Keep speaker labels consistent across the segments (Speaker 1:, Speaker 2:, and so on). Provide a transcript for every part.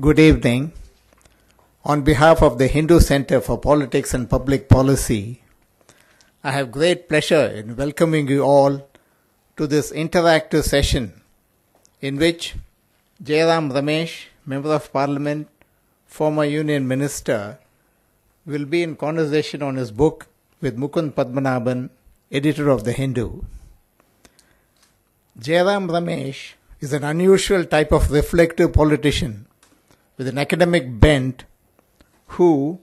Speaker 1: Good evening. On behalf of the Hindu Center for Politics and Public Policy, I have great pleasure in welcoming you all to this interactive session in which Jairam Ramesh, Member of Parliament, former Union Minister, will be in conversation on his book with Mukund Padmanabhan, editor of The Hindu. Jairam Ramesh is an unusual type of reflective politician with an academic bent who,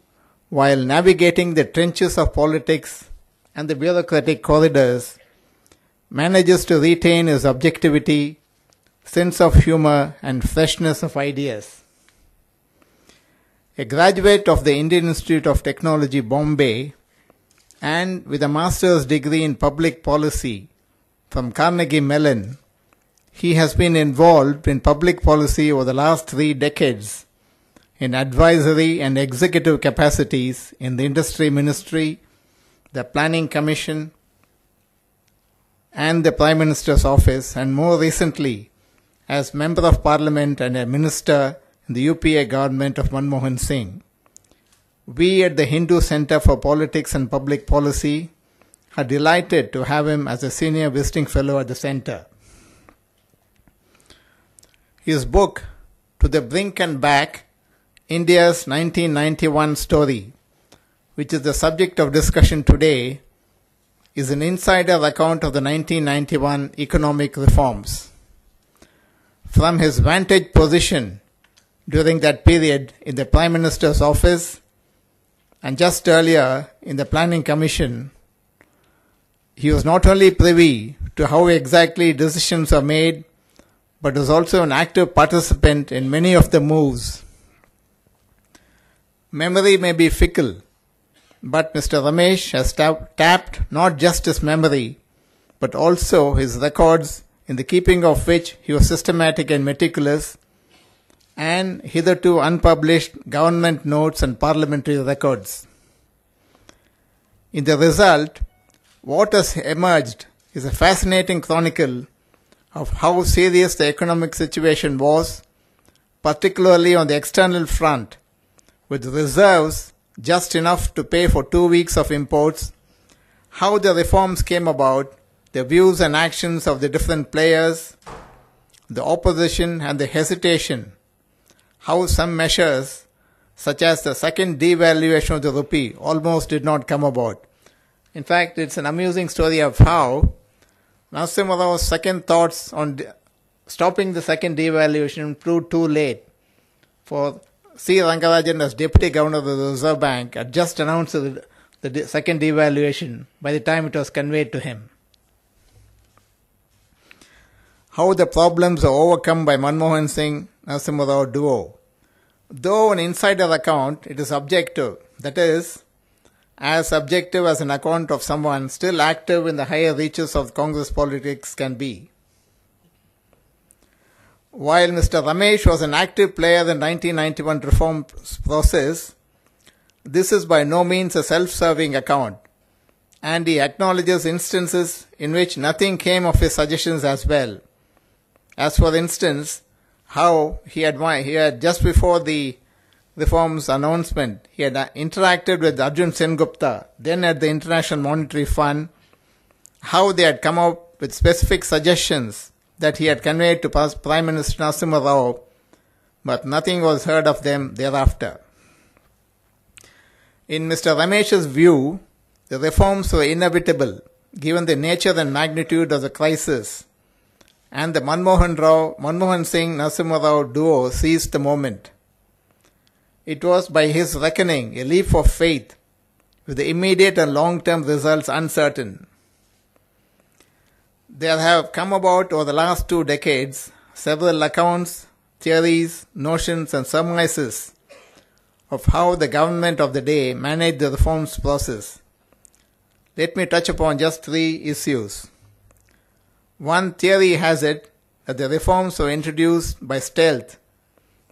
Speaker 1: while navigating the trenches of politics and the bureaucratic corridors, manages to retain his objectivity, sense of humor, and freshness of ideas. A graduate of the Indian Institute of Technology, Bombay, and with a master's degree in public policy from Carnegie Mellon, he has been involved in public policy over the last 3 decades in advisory and executive capacities in the Industry Ministry, the Planning Commission, and the Prime Minister's Office, and more recently as Member of Parliament and a Minister in the UPA government of Manmohan Singh. We at the Hindu Center for Politics and Public Policy are delighted to have him as a senior visiting fellow at the center. His book, To the Brink and Back, India's 1991 Story, which is the subject of discussion today, is an insider account of the 1991 economic reforms. From his vantage position during that period in the Prime Minister's office and just earlier in the Planning Commission, he was not only privy to how exactly decisions are made, but was also an active participant in many of the moves. Memory may be fickle, but Mr. Ramesh has tapped not just his memory, but also his records, in the keeping of which he was systematic and meticulous, and hitherto unpublished government notes and parliamentary records. In the result, what has emerged is a fascinating chronicle of how serious the economic situation was, particularly on the external front, with reserves just enough to pay for 2 weeks of imports, how the reforms came about, the views and actions of the different players, the opposition and the hesitation, how some measures, such as the second devaluation of the rupee, almost did not come about. In fact, it's an amusing story of how Narasimha Rao's second thoughts on stopping the second devaluation proved too late. For C. Rangarajan, as Deputy Governor of the Reserve Bank, had just announced the second devaluation by the time it was conveyed to him. How the problems are overcome by Manmohan Singh Narasimha Rao duo. Though an insider account, it is objective, that is, as subjective as an account of someone still active in the higher reaches of Congress politics can be. While Mr. Ramesh was an active player in the 1991 reform process, this is by no means a self-serving account, and he acknowledges instances in which nothing came of his suggestions as well. As for instance, how he had just before the reforms announcement, he had interacted with Arjun Sengupta, then at the International Monetary Fund, how they had come up with specific suggestions that he had conveyed to Prime Minister Narasimha Rao, but nothing was heard of them thereafter. In Mr. Ramesh's view, the reforms were inevitable given the nature and magnitude of the crisis, and the Manmohan Singh Narasimha Rao duo seized the moment. It was, by his reckoning, a leap of faith, with the immediate and long-term results uncertain. There have come about over the last 2 decades several accounts, theories, notions and surmises of how the government of the day managed the reforms process. Let me touch upon just 3 issues. One theory has it that the reforms were introduced by stealth.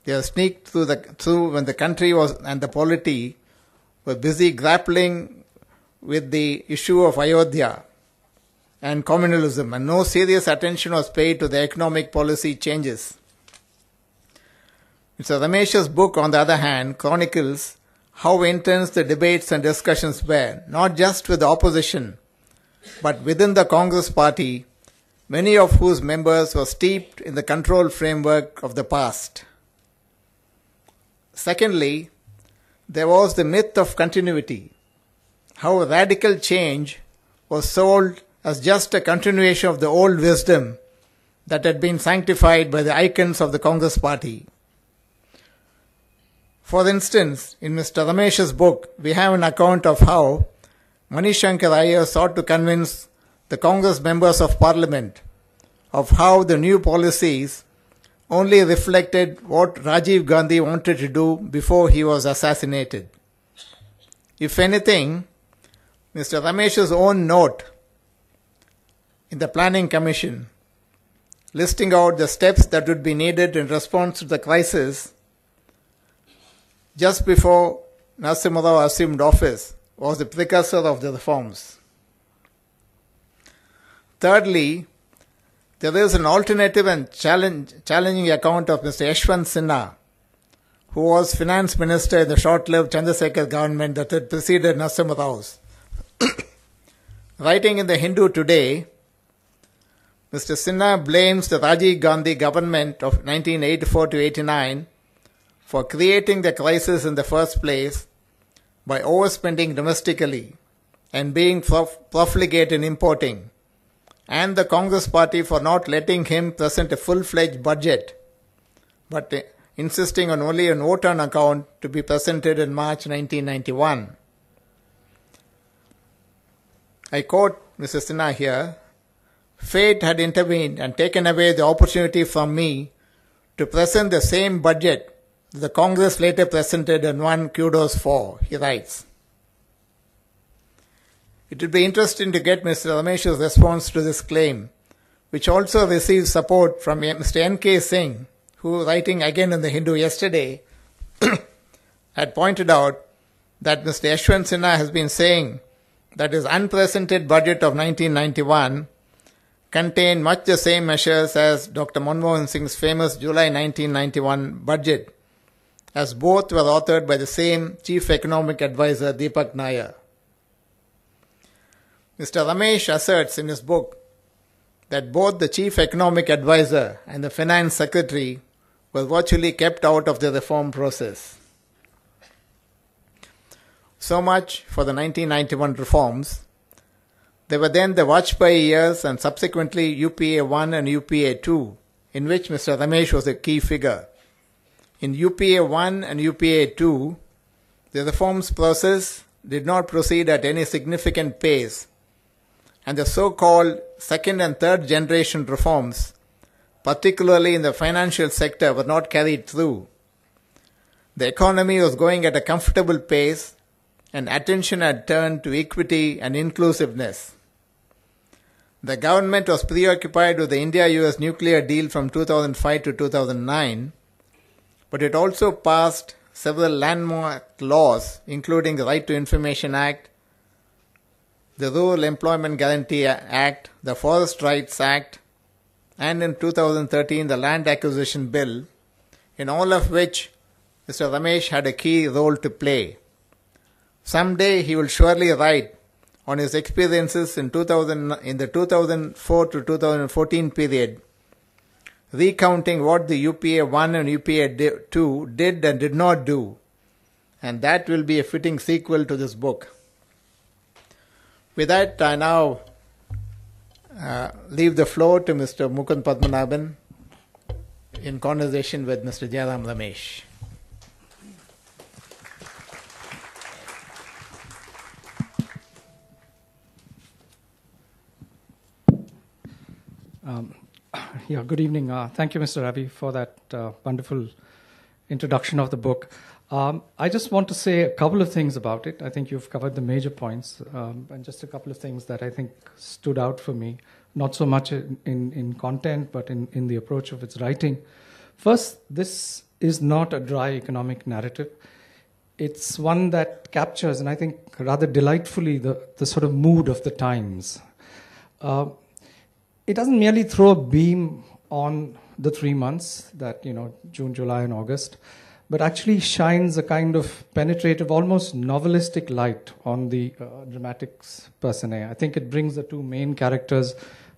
Speaker 1: They were sneaked through when the country and the polity were busy grappling with the issue of Ayodhya and communalism, and no serious attention was paid to the economic policy changes. Mr. Ramesh's book, on the other hand, chronicles how intense the debates and discussions were, not just with the opposition, but within the Congress party, many of whose members were steeped in the control framework of the past. Secondly, there was the myth of continuity, how radical change was sold as just a continuation of the old wisdom that had been sanctified by the icons of the Congress party. For instance, in Mr. Ramesh's book, we have an account of how Manishankar Iyer sought to convince the Congress members of Parliament of how the new policies only reflected what Rajiv Gandhi wanted to do before he was assassinated. If anything, Mr. Ramesh's own note in the Planning Commission, listing out the steps that would be needed in response to the crisis just before Narasimha Rao assumed office, was the precursor of the reforms. Thirdly, there is an alternative and challenging account of Mr. Yashwant Sinha, who was finance minister in the short-lived Chandrasekhar government that had preceded Narasimha Rao's. Writing in the Hindu today, Mr. Sinha blames the Rajiv Gandhi government of 1984 to 89 for creating the crisis in the first place by overspending domestically and being profligate in importing, and the Congress party for not letting him present a full-fledged budget, but insisting on only an vote-on account to be presented in March 1991. I quote Mr. Sinha here, "Fate had intervened and taken away the opportunity from me to present the same budget that the Congress later presented and won kudos for," he writes. It would be interesting to get Mr. Ramesh's response to this claim, which also received support from Mr. N.K. Singh, who, writing again in the Hindu yesterday, had pointed out that Mr. Yashwant Sinha has been saying that his unpresented budget of 1991 contained much the same measures as Dr. Manmohan Singh's famous July 1991 budget, as both were authored by the same chief economic advisor, Deepak Nair. Mr. Ramesh asserts in his book that both the chief economic advisor and the finance secretary were virtually kept out of the reform process. So much for the 1991 reforms. There were then the Vajpayee years and subsequently UPA 1 and UPA 2, in which Mr. Ramesh was a key figure. In UPA 1 and UPA 2, the reforms process did not proceed at any significant pace, and the so-called second and third generation reforms, particularly in the financial sector, were not carried through. The economy was going at a comfortable pace, and attention had turned to equity and inclusiveness. The government was preoccupied with the India-US nuclear deal from 2005 to 2009, but it also passed several landmark laws, including the Right to Information Act, the Rural Employment Guarantee Act, the Forest Rights Act, and in 2013 the Land Acquisition Bill, in all of which Mr. Ramesh had a key role to play. Someday he will surely write on his experiences in the 2004 to 2014 period, recounting what the UPA 1 and UPA 2 did and did not do, and that will be a fitting sequel to this book. With that, I now leave the floor to Mr. Mukund Padmanabhan in conversation with Mr. Jairam Ramesh.
Speaker 2: Good evening. Thank you, Mr. Ravi, for that wonderful introduction of the book. I just want to say a couple of things about it. I think you've covered the major points, and just a couple of things that I think stood out for me, not so much in content, but in the approach of its writing. First, this is not a dry economic narrative. It's one that captures, and I think rather delightfully, the sort of mood of the times. It doesn't merely throw a beam on the 3 months that, June, July, and August, but actually shines a kind of penetrative, almost novelistic light on the dramatics personae. I think it brings the two main characters,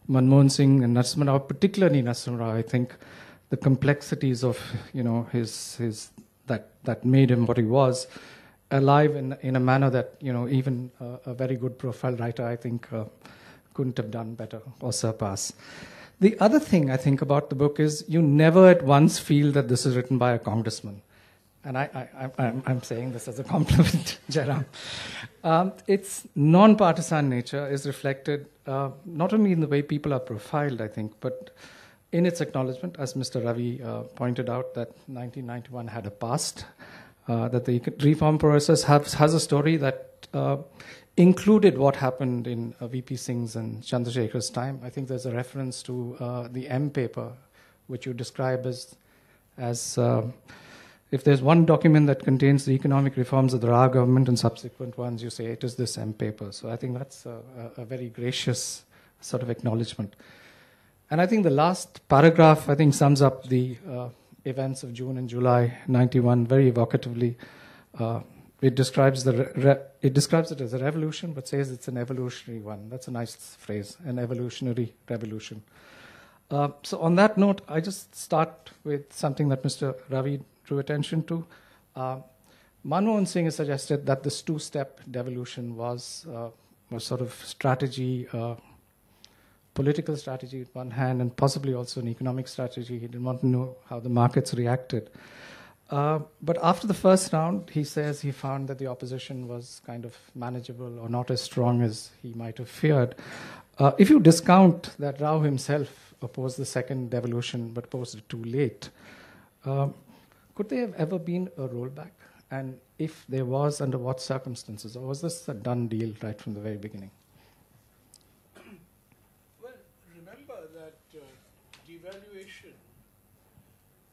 Speaker 2: Manmohan Singh and Narasimha Rao, particularly Narasimha Rao. I think the complexities of, his that made him what he was, alive in a manner that, even a very good profile writer, I think, couldn't have done better or surpass. The other thing I think about the book is you never at once feel that this is written by a congressman. And I'm saying this as a compliment, Jairam. Its non-partisan nature is reflected not only in the way people are profiled, I think, but in its acknowledgement, as Mr. Ravi pointed out, that 1991 had a past, that the reform process has a story that included what happened in VP Singh's and Chandrasekhar's time. I think there's a reference to the M paper, which you describe as if there's one document that contains the economic reforms of the Rao government and subsequent ones, you say it is this M paper. So I think that's a very gracious sort of acknowledgement. And I think the last paragraph, I think, sums up the events of June and July 91 very evocatively. It describes it as a revolution, but says it's an evolutionary one. That's a nice phrase, an evolutionary revolution. So on that note, I just start with something that Mr. Ravi drew attention to. Manmohan Singh has suggested that this two-step devolution was sort of strategy, political strategy at one hand, and possibly also an economic strategy. He didn't want to know how the markets reacted. But after the first round, he says he found that the opposition was kind of manageable or not as strong as he might have feared. If you discount that Rao himself opposed the second devolution but opposed it too late, could there have ever been a rollback? And if there was, under what circumstances? Or was this a done deal right from the very beginning?
Speaker 3: Well, remember that devaluation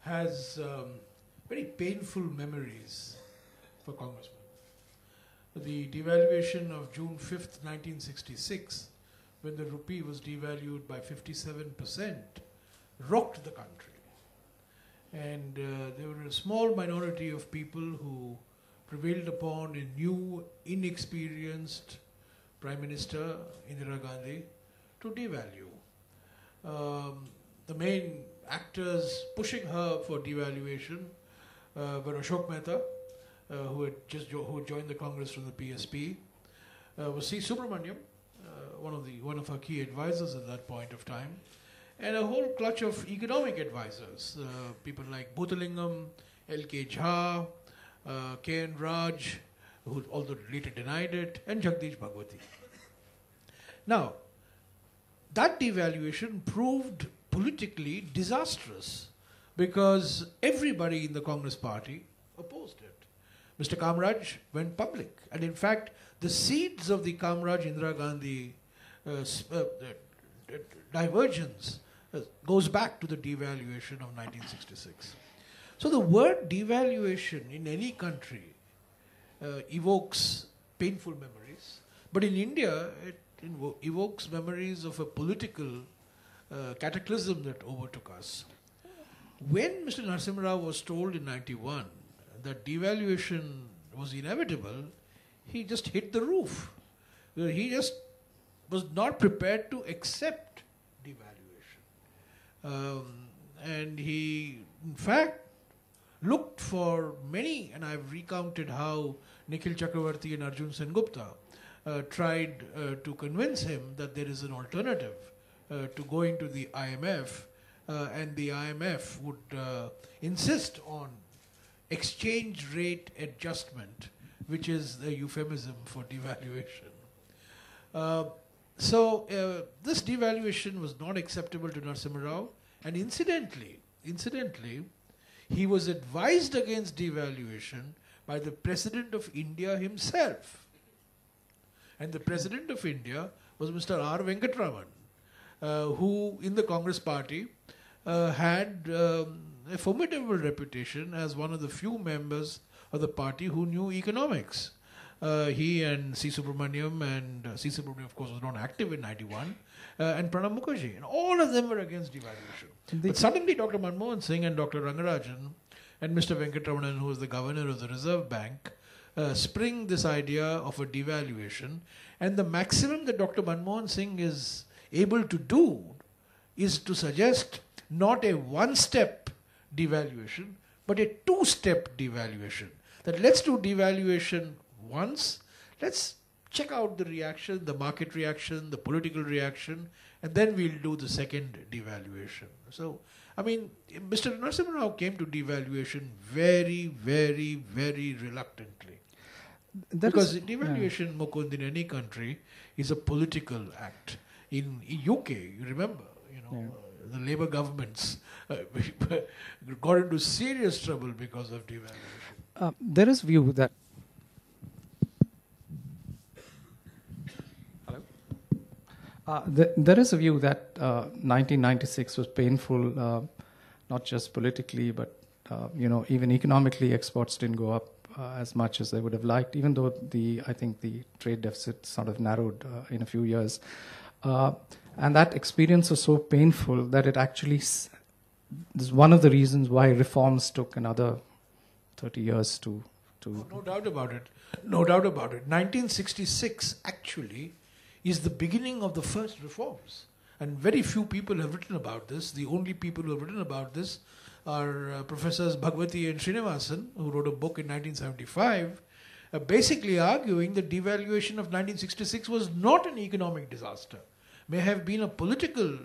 Speaker 3: has very painful memories for congressmen. The devaluation of June 5th, 1966, when the rupee was devalued by 57%, rocked the country. And there were a small minority of people who prevailed upon a new, inexperienced Prime Minister, Indira Gandhi, to devalue. The main actors pushing her for devaluation were Ashok Mehta, who had joined the Congress from the PSP, was C. Subramaniam, one of her key advisors at that point of time, and a whole clutch of economic advisors, people like Bhuthalingam, L.K. Jha, K.N. Raj, who although later denied it, and Jagdish Bhagwati. Now, that devaluation proved politically disastrous because everybody in the Congress party opposed it. Mr. Kamraj went public, and in fact, the seeds of the Kamraj-Indira Gandhi divergence goes back to the devaluation of 1966. So the word devaluation in any country evokes painful memories, but in India it evokes memories of a political cataclysm that overtook us. When Mr. Narasimha Rao was told in 91 that devaluation was inevitable, he just hit the roof. He just was not prepared to accept devaluation. And he, in fact, looked for many, and I've recounted how Nikhil Chakravarti and Arjun Sengupta tried to convince him that there is an alternative to going to the IMF, and the IMF would insist on exchange rate adjustment, which is the euphemism for devaluation. So this devaluation was not acceptable to Narasimha Rao, and incidentally, he was advised against devaluation by the President of India himself. And the President of India was Mr. R. Venkatraman, who in the Congress party had a formidable reputation as one of the few members of the party who knew economics. He and C. Subramaniam, and C. Subramaniam, of course, was not active in 91, and Pranab Mukherjee. And all of them were against devaluation. But suddenly Dr. Manmohan Singh and Dr. Rangarajan and Mr. Venkatramanan, who was the governor of the Reserve Bank, spring this idea of a devaluation. And the maximum that Dr. Manmohan Singh is able to do is to suggest not a one-step devaluation, but a two-step devaluation. That let's do devaluation once, let's check out the reaction, the market reaction, the political reaction, and then we'll do the second devaluation. So, I mean, Mr. Narasimha Rao came to devaluation very, very, very reluctantly. Because devaluation, Mukund, in any country is a political act. In UK, you remember, the Labour governments got into serious trouble because of devaluation.
Speaker 2: There is view that there is a view that 1996 was painful, not just politically, but even economically. Exports didn't go up as much as they would have liked, even though I think the trade deficit sort of narrowed in a few years. And that experience was so painful that it actually is one of the reasons why reforms took another 30 years to.
Speaker 3: No doubt about it. No doubt about it. 1966 actually is the beginning of the first reforms. And very few people have written about this. The only people who have written about this are Professors Bhagwati and Srinivasan, who wrote a book in 1975, basically arguing that devaluation of 1966 was not an economic disaster. May have been a political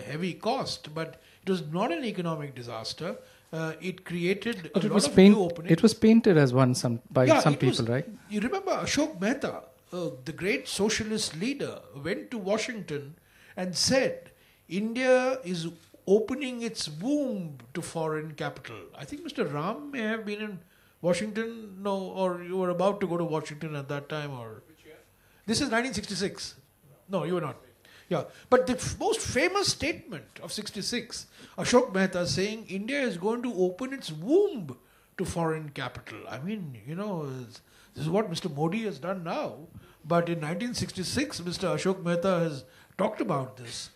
Speaker 3: heavy cost, but it was not an economic disaster. It created a lot of new openings.
Speaker 2: It was painted as one by some people, right?
Speaker 3: You remember Ashok Mehta, the great socialist leader, went to Washington and said, India is opening its womb to foreign capital. I think Mr. Ram may have been in Washington, or you were about to go to Washington at that time. Or which year? This is 1966. No, you were not. Yeah, but the most famous statement of 66, Ashok Mehta saying India is going to open its womb to foreign capital. I mean, this is what Mr. Modi has done now. But in 1966, Mr. Ashok Mehta has talked about this.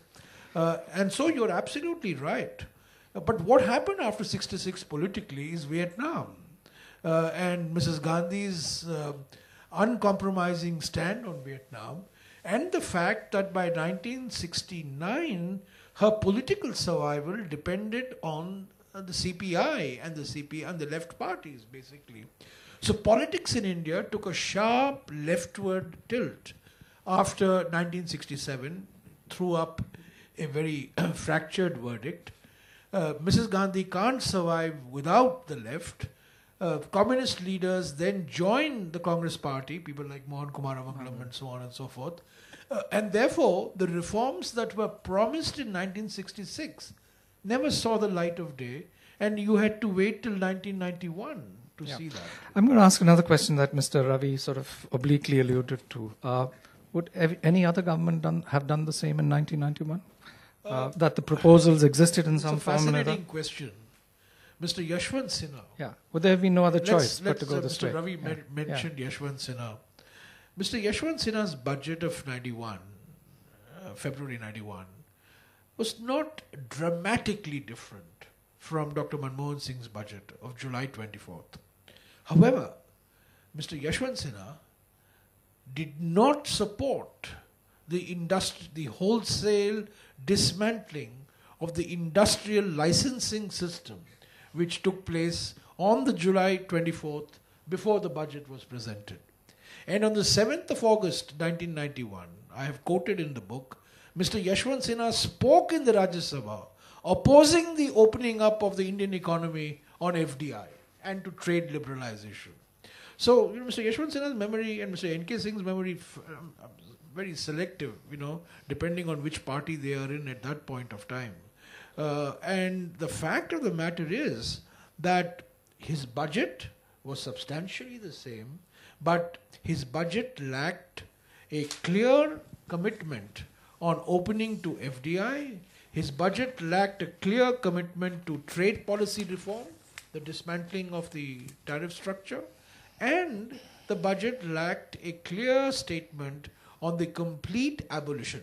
Speaker 3: And so you're absolutely right. But what happened after 66 politically is Vietnam. And Mrs. Gandhi's uncompromising stand on Vietnam, and the fact that by 1969, her political survival depended on the CPI and the left parties, basically. So politics in India took a sharp leftward tilt after 1967, threw up a very fractured verdict. Mrs. Gandhi can't survive without the left. Communist leaders then joined the Congress party, people like Mohan Kumar Amangalam and so on and so forth. And therefore, the reforms that were promised in 1966 never saw the light of day, and you had to wait till 1991 to see that.
Speaker 2: I'm going to ask another question that Mr. Ravi sort of obliquely alluded to. Would any other government have done the same in 1991? That the proposals existed in some form or another?
Speaker 3: It's a fascinating question. Mr. Yashwant Sinha.
Speaker 2: Yeah. Would there have been no other choice but to go this way?
Speaker 3: Mr. Ravi mentioned Yashwant Sinha. Mr. Yashwant Sinha's budget of 91, February 91, was not dramatically different from Dr. Manmohan Singh's budget of July 24th. However, Mr. Yashwant Sinha did not support the wholesale dismantling of the industrial licensing system which took place on the July 24th before the budget was presented. And on the 7th of August 1991, I have quoted in the book, Mr. Yashwant Sinha spoke in the Rajya Sabha opposing the opening up of the Indian economy on FDI and to trade liberalization. So, Mr. Yashwant Sinha's memory and Mr. N.K. Singh's memory very selective, depending on which party they are in at that point of time. And the fact of the matter is that his budget was substantially the same, but his budget lacked a clear commitment on opening to FDI. His budget lacked a clear commitment to trade policy reform, the dismantling of the tariff structure, and the budget lacked a clear statement on the complete abolition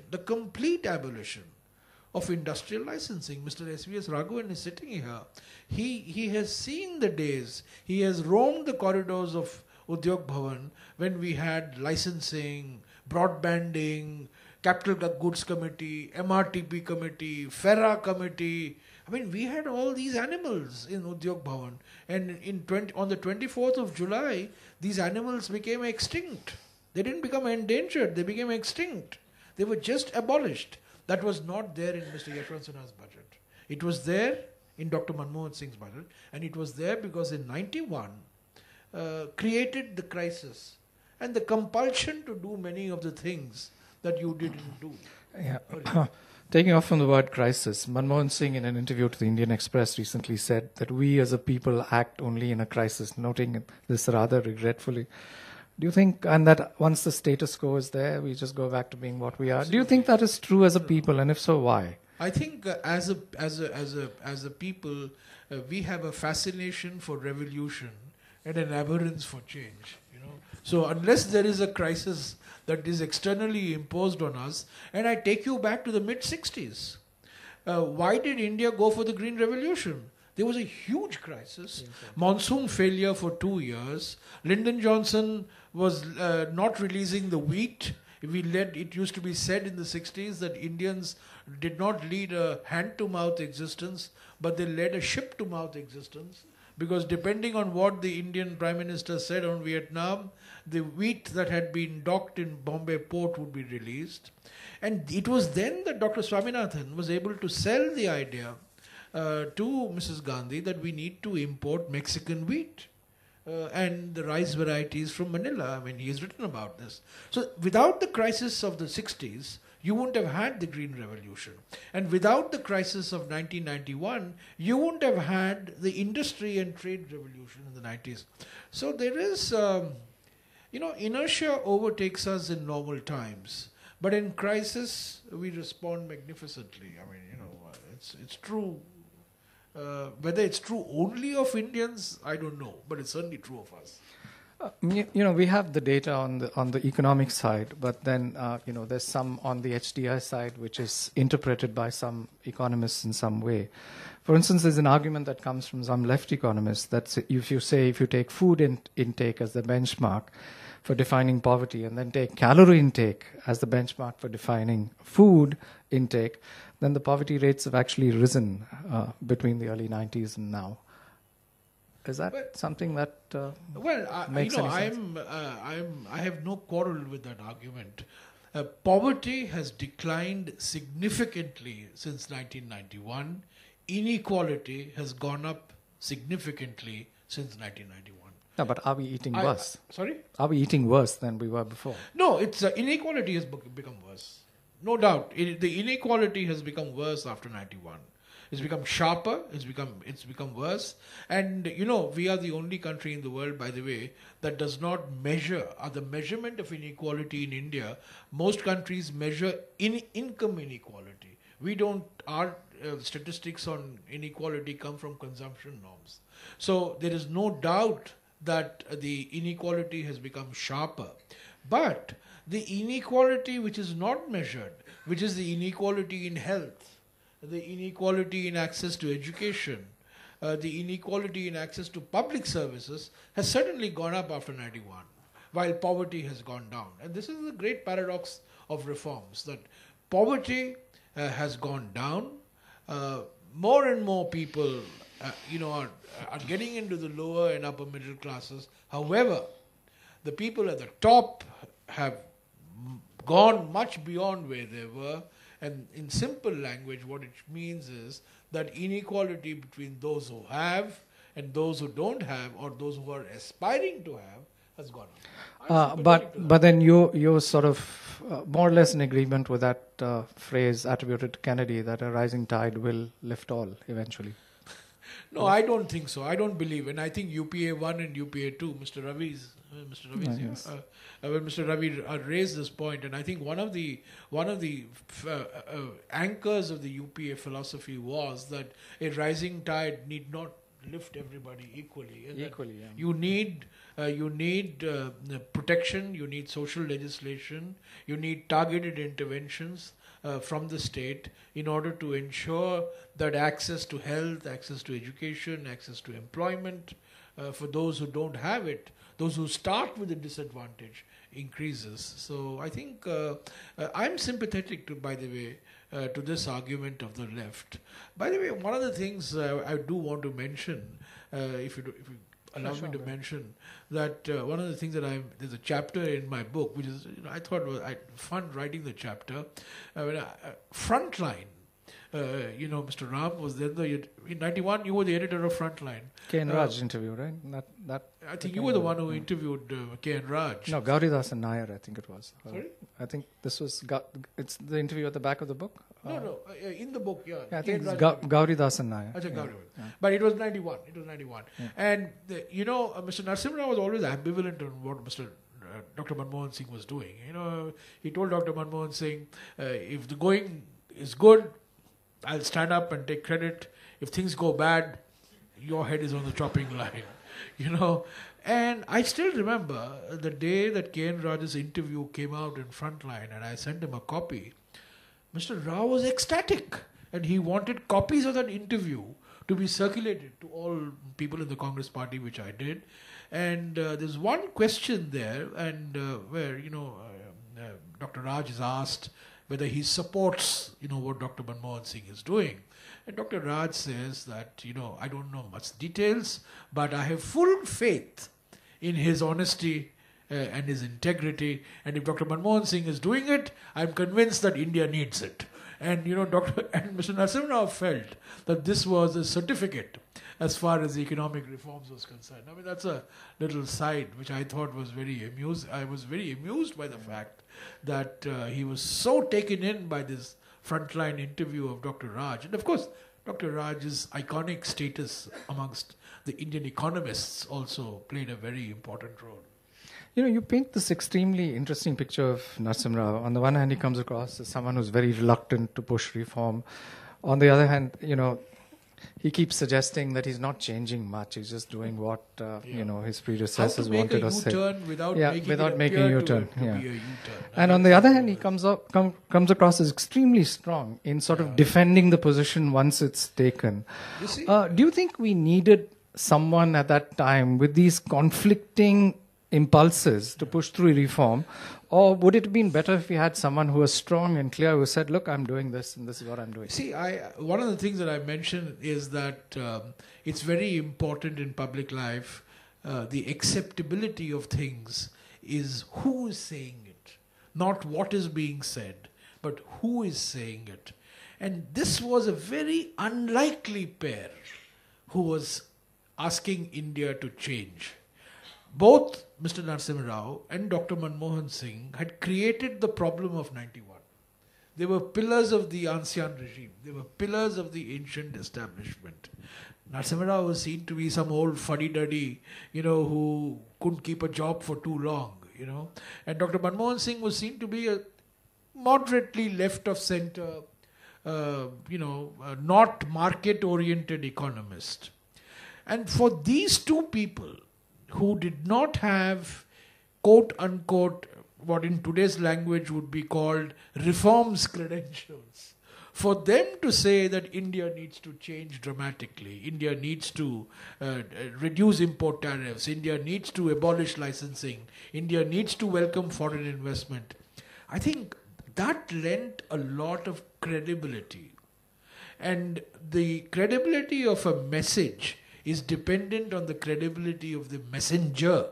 Speaker 3: of industrial licensing. Mr. S.V.S. Raghavan is sitting here. He has seen the days. He has roamed the corridors of Udyog Bhavan when we had licensing, broadbanding, Capital Goods Committee, MRTP Committee, FERA Committee. I mean, we had all these animals in Udyog Bhavan. And on the 24th of July, these animals became extinct. They didn't become endangered. They became extinct. They were just abolished. That was not there in Mr. Yashwant Sinha's budget. It was there in Dr. Manmohan Singh's budget. And it was there because in 91, created the crisis and the compulsion to do many of the things that you didn't do.
Speaker 2: Yeah. Taking off from the word crisis, Manmohan Singh in an interview to the Indian Express recently said that we as a people act only in a crisis, noting this rather regretfully. Do you think, and that once the status quo is there, we just go back to being what we are? Absolutely. Do you think that is true as a people, and if so, why?
Speaker 3: I think as a people, we have a fascination for revolution and an abhorrence for change. So unless there is a crisis that is externally imposed on us, and I take you back to the mid-60s. Why did India go for the Green Revolution? There was a huge crisis, monsoon failure for 2 years. Lyndon Johnson was not releasing the wheat. It used to be said in the 60s that Indians did not lead a hand-to-mouth existence, but they led a ship-to-mouth existence. Because depending on what the Indian Prime Minister said on Vietnam, the wheat that had been docked in Bombay port would be released. And it was then that Dr. Swaminathan was able to sell the idea to Mrs. Gandhi that we need to import Mexican wheat and the rice varieties from Manila. I mean, he has written about this. So without the crisis of the 60s, you wouldn't have had the Green Revolution. And without the crisis of 1991, you wouldn't have had the industry and trade revolution in the 90s. So there is, inertia overtakes us in normal times. But in crisis, we respond magnificently. I mean, it's true. Whether it's true only of Indians, I don't know. But it's certainly true of us.
Speaker 2: We have the data on the economic side, but then there's some on the HDI side which is interpreted by some economists in some way. For instance, there's an argument that comes from some left economists that if you take food intake as the benchmark for defining poverty, and then take calorie intake as the benchmark for defining food intake, then the poverty rates have actually risen between the early 90s and now. Is that something that makes any sense?
Speaker 3: I have no quarrel with that argument. Poverty has declined significantly since 1991. Inequality has gone up significantly since 1991.
Speaker 2: No, but are we eating worse?
Speaker 3: Sorry?
Speaker 2: Are we eating worse than we were before?
Speaker 3: No, it's inequality has become worse. No doubt. The inequality has become worse after 91. It's become sharper, it's become worse. And, we are the only country in the world, by the way, that does not measure, the measurement of inequality in India, most countries measure income inequality. Our statistics on inequality come from consumption norms. So there is no doubt that the inequality has become sharper. But the inequality which is not measured, which is the inequality in health, the inequality in access to education, the inequality in access to public services has certainly gone up after 91, while poverty has gone down. And this is the great paradox of reforms, that poverty has gone down. More and more people, are getting into the lower and upper middle classes. However, the people at the top have gone much beyond where they were. And in simple language, what it means is that inequality between those who have and those who don't have, or those who are aspiring to have, has gone up.
Speaker 2: But then you're sort of more or less in agreement with that phrase attributed to Kennedy, that a rising tide will lift all eventually.
Speaker 3: No, I don't think so. I don't believe. And I think UPA 1 and UPA 2, Mr. Ravi's,
Speaker 2: yes.
Speaker 3: when Mr. Ravi raised this point, and I think one of the anchors of the UPA philosophy was that a rising tide need not lift everybody equally. And
Speaker 2: Equally, yeah.
Speaker 3: You need protection, you need social legislation, you need targeted interventions from the state in order to ensure that access to health, access to education, access to employment for those who don't have it, those who start with a disadvantage, increases. So I think I'm sympathetic to, by the way, to this argument of the left. By the way, one of the things I do want to mention, if you allow me to mention, that one of the things that there's a chapter in my book, which is, I thought was fun writing the chapter, Frontline. Mr. Ram was then in 91. You were the editor of Frontline.
Speaker 2: K.N. Raj interview, right? That
Speaker 3: I think you were the one who interviewed K.N. Raj.
Speaker 2: No, Gauridasan Nair, I think it was.
Speaker 3: Sorry?
Speaker 2: I think this was it's the interview at the back of the book.
Speaker 3: No, in the book, yeah.
Speaker 2: I think it's Gauridasan Nair.
Speaker 3: Yeah. But it was 91. Yeah. And Mr. Narasimha Rao was always ambivalent on what Dr. Manmohan Singh was doing. He told Dr. Manmohan Singh, if the going is good, I'll stand up and take credit. If things go bad, your head is on the chopping line, And I still remember the day that K.N. Raj's interview came out in Frontline, and I sent him a copy. Mr. Rao was ecstatic, and he wanted copies of that interview to be circulated to all people in the Congress party, which I did. And there's one question there, and where Dr. Raj is asked whether he supports, what Dr. Manmohan Singh is doing. And Dr. Raj says that, I don't know much details, but I have full faith in his honesty and his integrity. And if Dr. Manmohan Singh is doing it, I'm convinced that India needs it. And, Mr. Narasimha Rao felt that this was a certificate as far as economic reforms was concerned. I mean, that's a little side which I thought was very amused. I was very amused by the fact that he was so taken in by this Frontline interview of Dr. Raj. And of course, Dr. Raj's iconic status amongst the Indian economists also played a very important role.
Speaker 2: You paint this extremely interesting picture of Narasimha Rao. On the one hand, he comes across as someone who's very reluctant to push reform. On the other hand, he keeps suggesting that he's not changing much. He's just doing what his predecessors wanted to say.
Speaker 3: Without
Speaker 2: making a U-turn.
Speaker 3: Be a U-turn.
Speaker 2: And on the other hand, he comes across as extremely strong in sort of defending the position once it's taken.
Speaker 3: You see?
Speaker 2: Do you think we needed someone at that time with these conflicting impulses to push through reform, or would it have been better if we had someone who was strong and clear, who said, look, I'm doing this and this is what I'm doing?
Speaker 3: See, one of the things that I mentioned is that it's very important in public life, the acceptability of things is who is saying it, not what is being said, but who is saying it. And this was a very unlikely pair who was asking India to change. Both Mr. Narasimha Rao and Dr. Manmohan Singh had created the problem of 91. They were pillars of the ancien regime. They were pillars of the ancient establishment. Narasimha Rao was seen to be some old fuddy-duddy, who couldn't keep a job for too long, And Dr. Manmohan Singh was seen to be a moderately left of center, not market-oriented economist. And for these two people, who did not have, quote unquote, what in today's language would be called reforms credentials, for them to say that India needs to change dramatically, India needs to reduce import tariffs, India needs to abolish licensing, India needs to welcome foreign investment, I think that lent a lot of credibility. And the credibility of a message is dependent on the credibility of the messenger.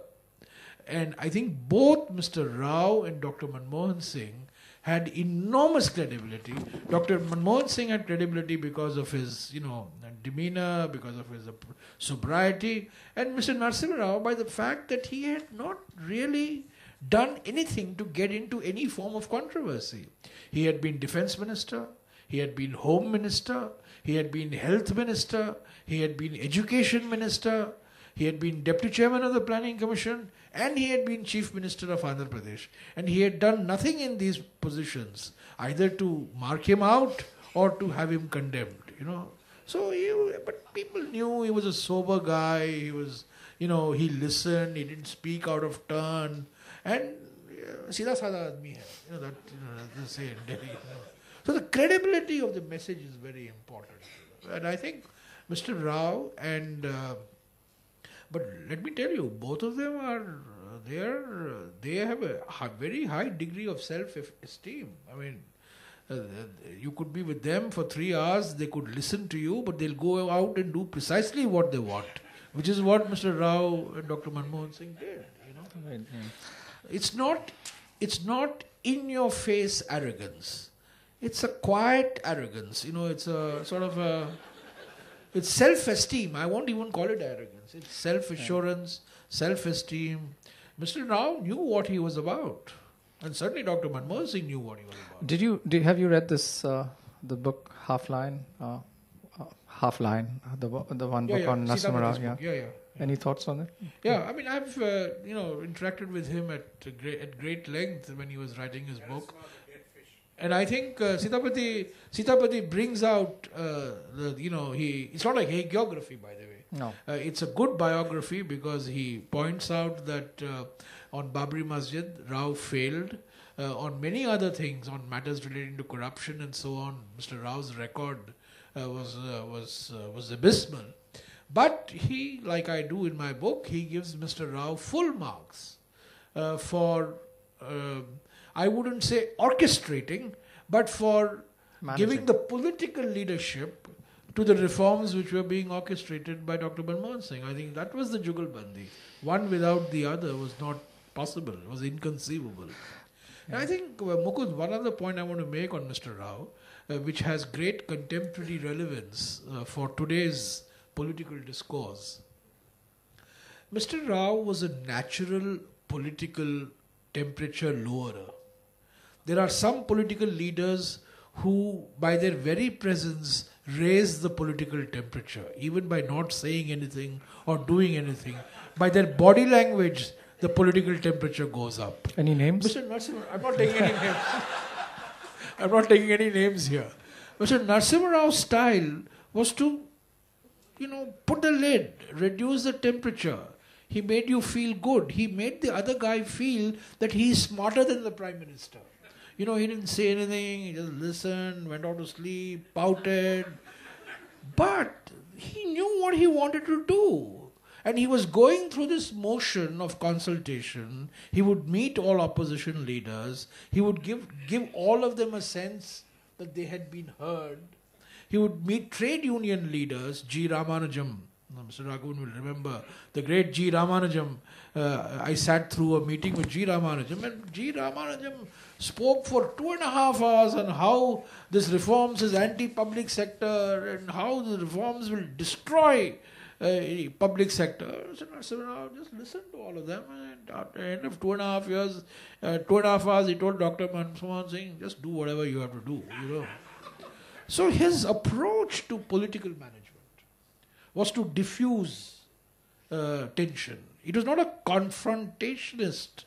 Speaker 3: And I think both Mr. Rao and Dr. Manmohan Singh had enormous credibility. Dr. Manmohan Singh had credibility because of his, demeanor, because of his sobriety, and Mr. Narasimha Rao by the fact that he had not really done anything to get into any form of controversy. He had been defense minister, he had been home minister, he had been health minister, he had been education minister, he had been deputy chairman of the planning commission, and he had been chief minister of Andhra Pradesh. And he had done nothing in these positions, either to mark him out or to have him condemned. But people knew he was a sober guy. He was, he listened. He didn't speak out of turn. And Sida Sada Admi hai. That they say in Delhi. So the credibility of the message is very important. And I think Mr. Rao and, but let me tell you, both of them are, they have a very high degree of self-esteem. I mean, you could be with them for 3 hours, they could listen to you, but they'll go out and do precisely what they want, which is what Mr. Rao and Dr. Manmohan Singh did.
Speaker 2: Right, yeah.
Speaker 3: It's not in your face arrogance. It's a quiet arrogance. It's a sort of it's self-esteem. I won't even call it arrogance. It's self-assurance, self-esteem. Mr. Rao knew what he was about. And certainly Dr. Manmohan Singh knew what he was about.
Speaker 2: Have you read this, the book Half Line? The one book on Narasimha Rao?
Speaker 3: Yeah.
Speaker 2: Any thoughts on it?
Speaker 3: Yeah, I mean, I've interacted with him at great length when he was writing his book. And I think Sitapati brings out, it's not like hagiography, by the way.
Speaker 2: No.
Speaker 3: It's a good biography because he points out that on Babri Masjid, Rao failed. On many other things, on matters relating to corruption and so on, Mr. Rao's record was abysmal. But he, like I do in my book, he gives Mr. Rao full marks for... I wouldn't say orchestrating, but for giving the political leadership to the reforms which were being orchestrated by Dr. Manmohan Singh. I think that was the Jugalbandi. One without the other was not possible, was inconceivable. Yeah. And I think, Mukund, one other point I want to make on Mr. Rao, which has great contemporary relevance for today's political discourse. Mr. Rao was a natural political temperature lowerer. There are some political leaders who, by their very presence, raise the political temperature, even by not saying anything or doing anything. By their body language, the political temperature goes up.
Speaker 2: Any names?
Speaker 3: Mr. Narasimha, I'm not taking any names. I'm not taking any names here. Mr. Narasimha Rao's style was to, put the lid, reduce the temperature. He made you feel good. He made the other guy feel that he's smarter than the Prime Minister. He didn't say anything, he just listened, went out to sleep, pouted. But he knew what he wanted to do. And he was going through this motion of consultation. He would meet all opposition leaders. He would give all of them a sense that they had been heard. He would meet trade union leaders, G. Ramanujam. Mr. Raghavan will remember the great G. Ramanujam. I sat through a meeting with G. Ramanujam, and G. Ramanujam spoke for 2.5 hours on how this reforms is anti-public sector and how the reforms will destroy public sector. So just listen to all of them, and at the end of 2.5 hours, he told Dr. Manmohan Singh, just do whatever you have to do. So his approach to political management was to diffuse tension. It was not a confrontationist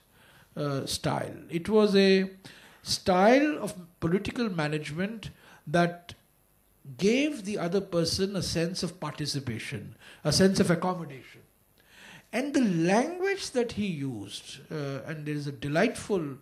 Speaker 3: style. It was a style of political management that gave the other person a sense of participation, a sense of accommodation. And the language that he used, and there is a delightful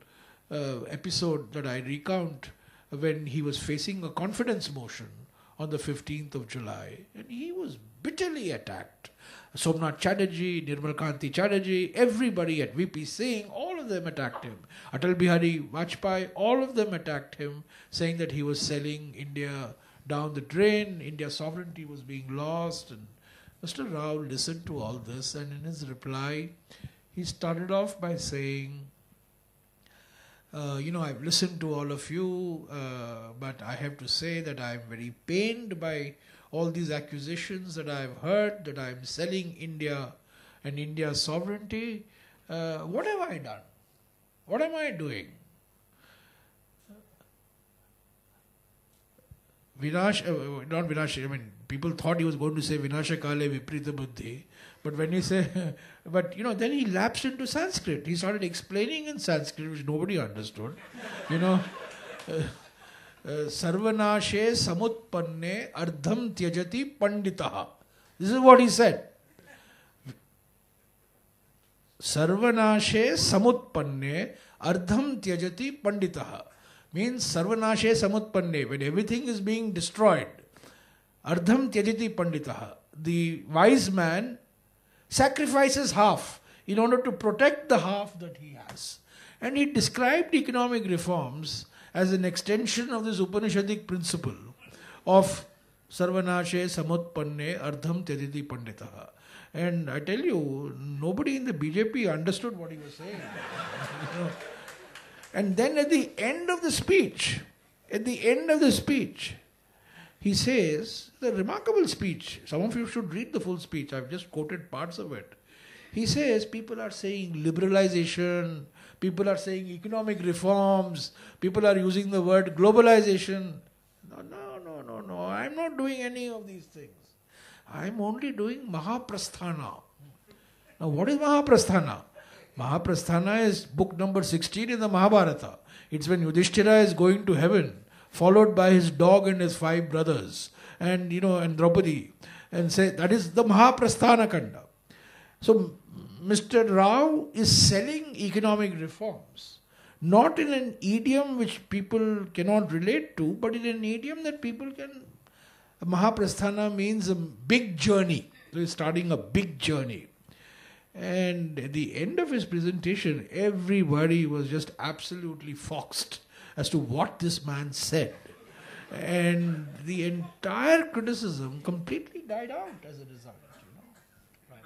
Speaker 3: episode that I recount when he was facing a confidence motion on the 15th of July, and he was bitterly attacked. Somnath Chatterjee, Nirmal Kanti Chatterjee, everybody at VP Singh, all of them attacked him. Atal Bihari Vajpayee, all of them attacked him, saying that he was selling India down the drain, India's sovereignty was being lost. And Mr. Rao listened to all this, and in his reply, he started off by saying, I've listened to all of you, but I have to say that I'm very pained by all these accusations that I've heard, that I'm selling India and India's sovereignty. What have I done? What am I doing? Not Vinash, people thought he was going to say Vinasha Kale Viprita Buddhi. But when he said, then he lapsed into Sanskrit. He started explaining in Sanskrit, which nobody understood. Sarvanashe samutpanne ardham tyajati panditaha. This is what he said. Sarvanashe samutpanne ardham tyajati panditaha. Means Sarvanashe samutpanne, when everything is being destroyed, ardham tyajati panditaha. The wise man sacrifices half in order to protect the half that he has. And he described economic reforms as an extension of this Upanishadic principle of Sarvanashe samutpanne ardham tyajati panditaha. And I tell you, nobody in the BJP understood what he was saying. You know. And then at the end of the speech, he says, the remarkable speech, some of you should read the full speech, I've just quoted parts of it. He says people are saying liberalization, people are saying economic reforms, people are using the word globalization. No, I'm not doing any of these things. I'm only doing Mahaprasthana. Now what is Mahaprasthana? Mahaprasthana is book number 16 in the Mahabharata. It's when Yudhishthira is going to heaven, followed by his dog and his 5 brothers, and and Draupadi, and say that is the Mahaprasthana Kanda. So Mr. Rao is selling economic reforms, not in an idiom which people cannot relate to, but in an idiom that people can. Mahaprasthana means a big journey. He's starting a big journey. And at the end of his presentation, everybody was just absolutely foxed as to what this man said. And the entire criticism completely died out as a result.
Speaker 2: Right.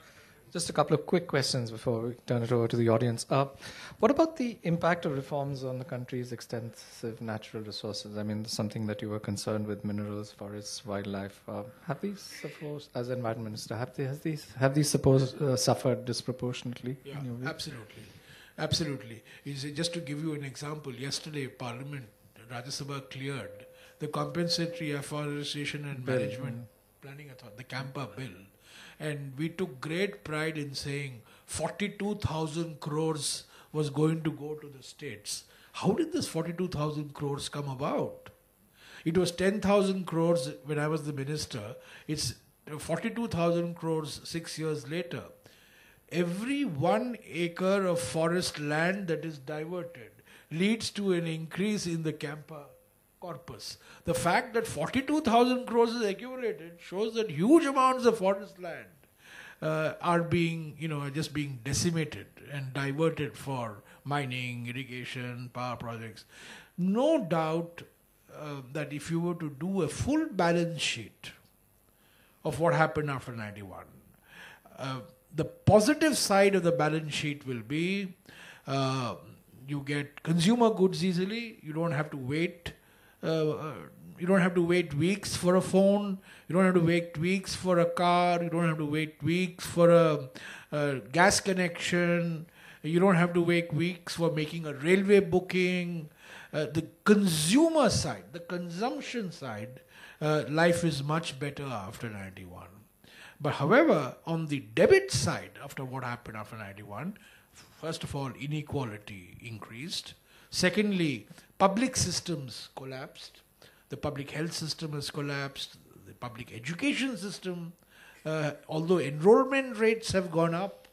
Speaker 2: Just a couple of quick questions before we turn it over to the audience. What about the impact of reforms on the country's extensive natural resources? I mean, something that you were concerned with: minerals, forests, wildlife. Have these, suppose, as Environment Minister, have these suffered disproportionately?
Speaker 3: Yeah, absolutely. Just to give you an example, yesterday Parliament, Rajya Sabha cleared the Compensatory Afforestation and Management Planning Authority, the CAMPA bill. And we took great pride in saying 42,000 crores was going to go to the states. How did this 42,000 crores come about? It was 10,000 crores when I was the minister. It's 42,000 crores 6 years later. Every 1 acre of forest land that is diverted leads to an increase in the CAMPA corpus. The fact that 42,000 crores is accumulated shows that huge amounts of forest land are being, just being decimated and diverted for mining, irrigation, power projects. No doubt that if you were to do a full balance sheet of what happened after 91, the positive side of the balance sheet will be you get consumer goods easily. You don't have to wait. You don't have to wait weeks for a phone. You don't have to wait weeks for a car. You don't have to wait weeks for a gas connection. You don't have to wait weeks for making a railway booking. The consumer side, the consumption side, life is much better after 91. But however, on the debit side, after what happened after 91, first of all, inequality increased. Secondly, public systems collapsed. The public health system has collapsed. The public education system, although enrollment rates have gone up,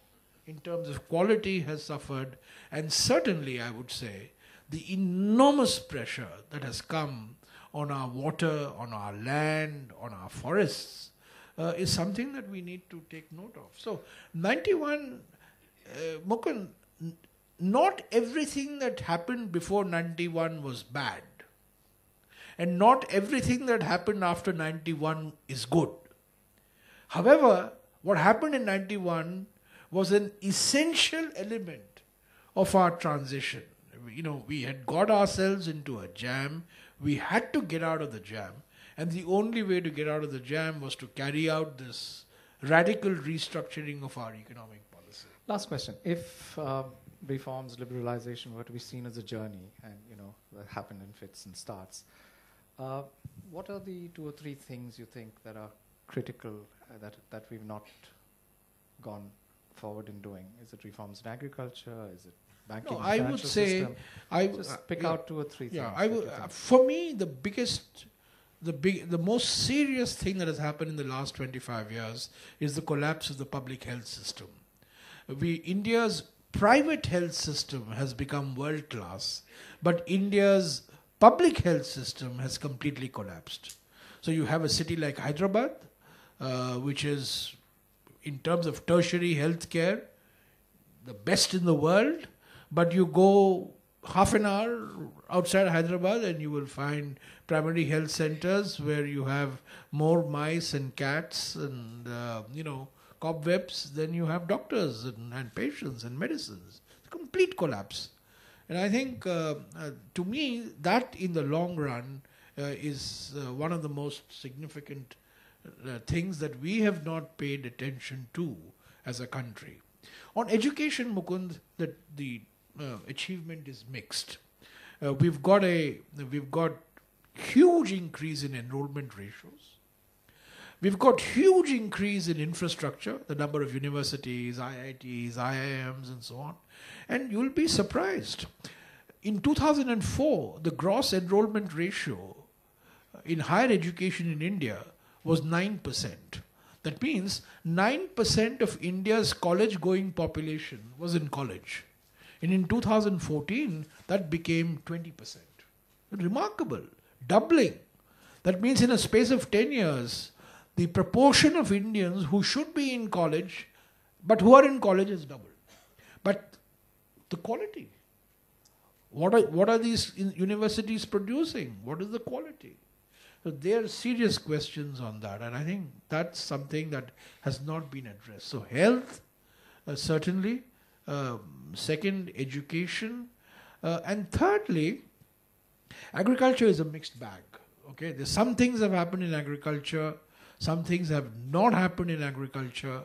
Speaker 3: in terms of quality has suffered. And certainly, I would say, the enormous pressure that has come on our water, on our land, on our forests, is something that we need to take note of. So, 91, Mukund, not everything that happened before 91 was bad. And not everything that happened after 91 is good. However, what happened in 91 was an essential element of our transition. We had got ourselves into a jam. We had to get out of the jam. And the only way to get out of the jam was to carry out this radical restructuring of our economic policy.
Speaker 2: Last question. If reforms, liberalization were to be seen as a journey and, that happen in fits and starts, what are the 2 or 3 things you think that are critical that we've not gone forward in doing? Is it reforms in agriculture? Is it banking,
Speaker 3: No, I would
Speaker 2: financial
Speaker 3: say,
Speaker 2: system. Just pick
Speaker 3: yeah,
Speaker 2: out 2 or 3 things.
Speaker 3: yeah,
Speaker 2: that you think.
Speaker 3: for me, the most serious thing that has happened in the last 25 years is the collapse of the public health system. India's private health system has become world class, but India's public health system has completely collapsed. So you have a city like Hyderabad, which is, in terms of tertiary health care, the best in the world, but you go half an hour outside Hyderabad and you will find primary health centers where you have more mice and cats and cobwebs than you have doctors and patients and medicines. It's a complete collapse. And I think, to me, that in the long run is one of the most significant things that we have not paid attention to as a country. On education, Mukund, the achievement is mixed. We've got huge increase in enrollment ratios. We've got huge increase in infrastructure, the number of universities, IITs, IIMs, and so on. And you'll be surprised. In 2004, the gross enrollment ratio in higher education in India was 9%. That means 9% of India's college-going population was in college. And in 2014, that became 20%. Remarkable. Doubling. That means in a space of 10 years, the proportion of Indians who should be in college, but who are in college, has doubled. But the quality. What are these universities producing? What is the quality? So there are serious questions on that, and I think that's something that has not been addressed. So health, certainly. Second, education. And thirdly, agriculture is a mixed bag. Okay, there's some things have happened in agriculture, some things have not happened in agriculture.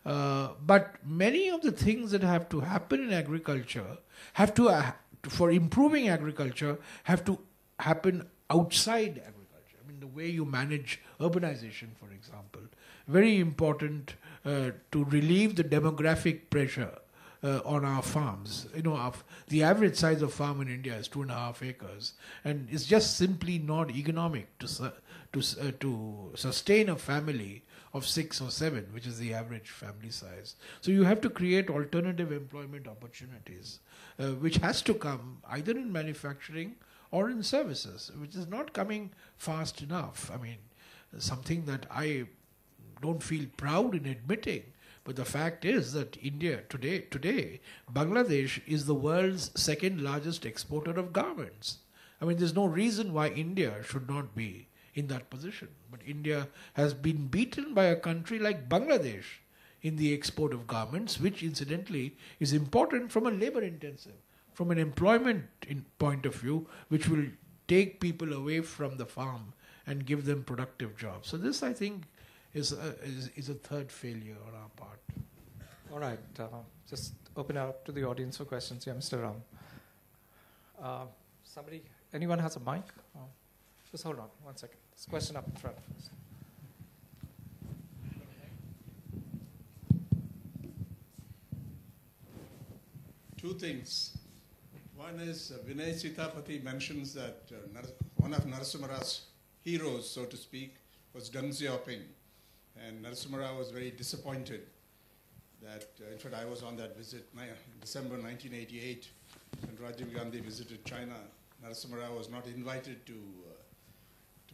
Speaker 3: But many of the things that have to happen in agriculture have to, for improving agriculture, have to happen outside agriculture. I mean, the way you manage urbanization, for example, very important to relieve the demographic pressure on our farms. The average size of farm in India is 2.5 acres, and it's just simply not economic to sustain a family of 6 or 7, which is the average family size. So you have to create alternative employment opportunities, which has to come either in manufacturing or in services, which is not coming fast enough. I mean, something that I don't feel proud in admitting, but the fact is that India today, Bangladesh is the world's second largest exporter of garments. I mean, there's no reason why India should not be in that position. But India has been beaten by a country like Bangladesh in the export of garments, which incidentally is important from a labor-intensive, from an employment point of view, which will take people away from the farm and give them productive jobs. So this, I think, is a third failure on our part.
Speaker 2: All right. Just open it up to the audience for questions. Yeah, Mr. Ram. Anyone has a mic? Just hold on 1 second. This question up in front first.
Speaker 4: Two things. One is Vinay Sitapati mentions that one of Narasimha Raw's heroes, so to speak, was Deng Xiaoping. And Narasimha Rao was very disappointed that, in fact, I was on that visit in December 1988 when Rajiv Gandhi visited China. Narasimha Rao was not invited to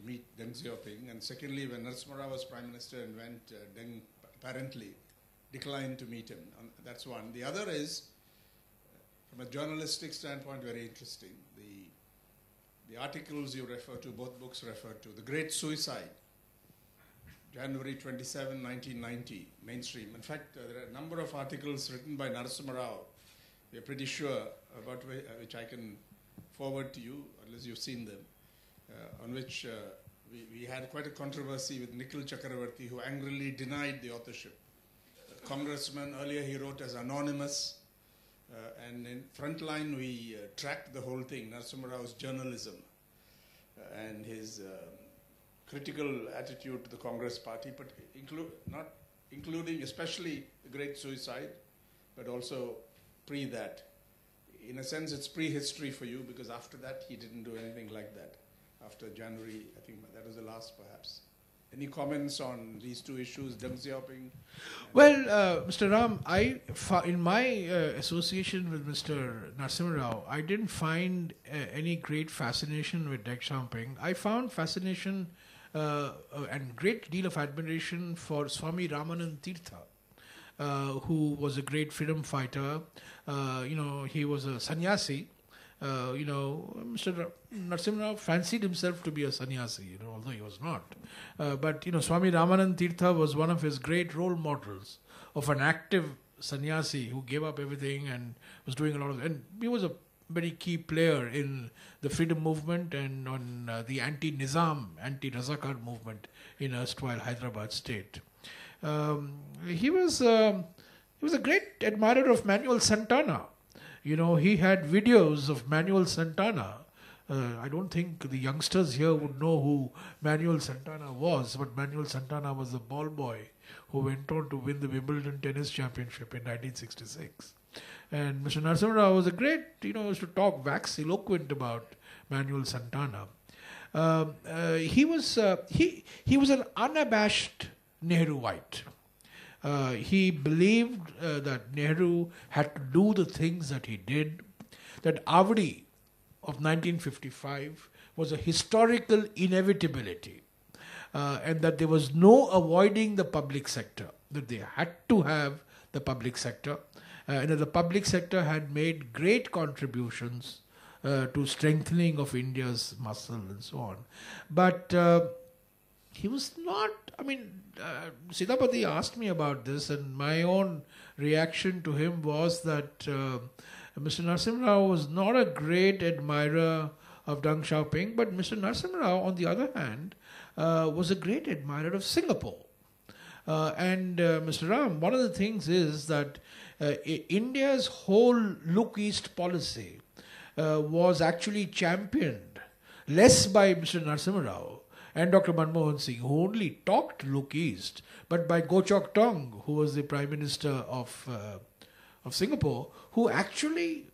Speaker 4: meet Deng Xiaoping. And secondly, when Narasimha Rao was Prime Minister and went, Deng apparently declined to meet him. That's one. The other is, from a journalistic standpoint, very interesting. The articles you refer to, both books refer to, The Great Suicide, January 27, 1990, mainstream. In fact, there are a number of articles written by Narasimha Rao, we're pretty sure, about which I can forward to you, unless you've seen them, on which we had quite a controversy with Nikhil Chakravarti, who angrily denied the authorship. Congressman, earlier he wrote as anonymous, and in Frontline we tracked the whole thing, Narasimha Rao's journalism and his critical attitude to the Congress party, but including especially the Great Suicide, but also pre that. in a sense, it's prehistory for you because after that, he didn't do anything like that. After January, I think that was the last, perhaps. Any comments on these two issues, Deng Xiaoping?
Speaker 3: Well, Mr. Ram, in my association with Mr. Narasimha Rao, I didn't find any great fascination with Deng Xiaoping. I found fascination and great deal of admiration for Swami Ramanand Tirtha, who was a great freedom fighter. He was a sannyasi. Mr. Narasimha Rao fancied himself to be a sannyasi, although he was not. But Swami Ramanand Tirtha was one of his great role models of an active sannyasi who gave up everything and was doing a lot of... And he was a very key player in the freedom movement and on the anti-Nizam, anti-Razakar movement in erstwhile Hyderabad state. He was a great admirer of Manuel Santana. He had videos of Manuel Santana. I don't think the youngsters here would know who Manuel Santana was, but Manuel Santana was the ball boy who went on to win the Wimbledon Tennis Championship in 1966. And Mr. Narasimha Rao was a great, used to talk wax eloquent about Manuel Santana. He was an unabashed Nehruite. He believed that Nehru had to do the things that he did, that Avadi of 1955 was a historical inevitability, and that there was no avoiding the public sector, that they had to have the public sector, and that the public sector had made great contributions to strengthening of India's muscle and so on. But he was not, Sitapati asked me about this, and my own reaction to him was that Mr. Narasimha Rao was not a great admirer of Deng Xiaoping, but Mr. Narasimha Rao, on the other hand, was a great admirer of Singapore. Mr. Ram, one of the things is that India's whole Look East policy was actually championed less by Mr. Narasimha Rao and Dr. Manmohan Singh, who only talked Look East, but by Goh Chok Tong, who was the Prime Minister of Singapore, who actually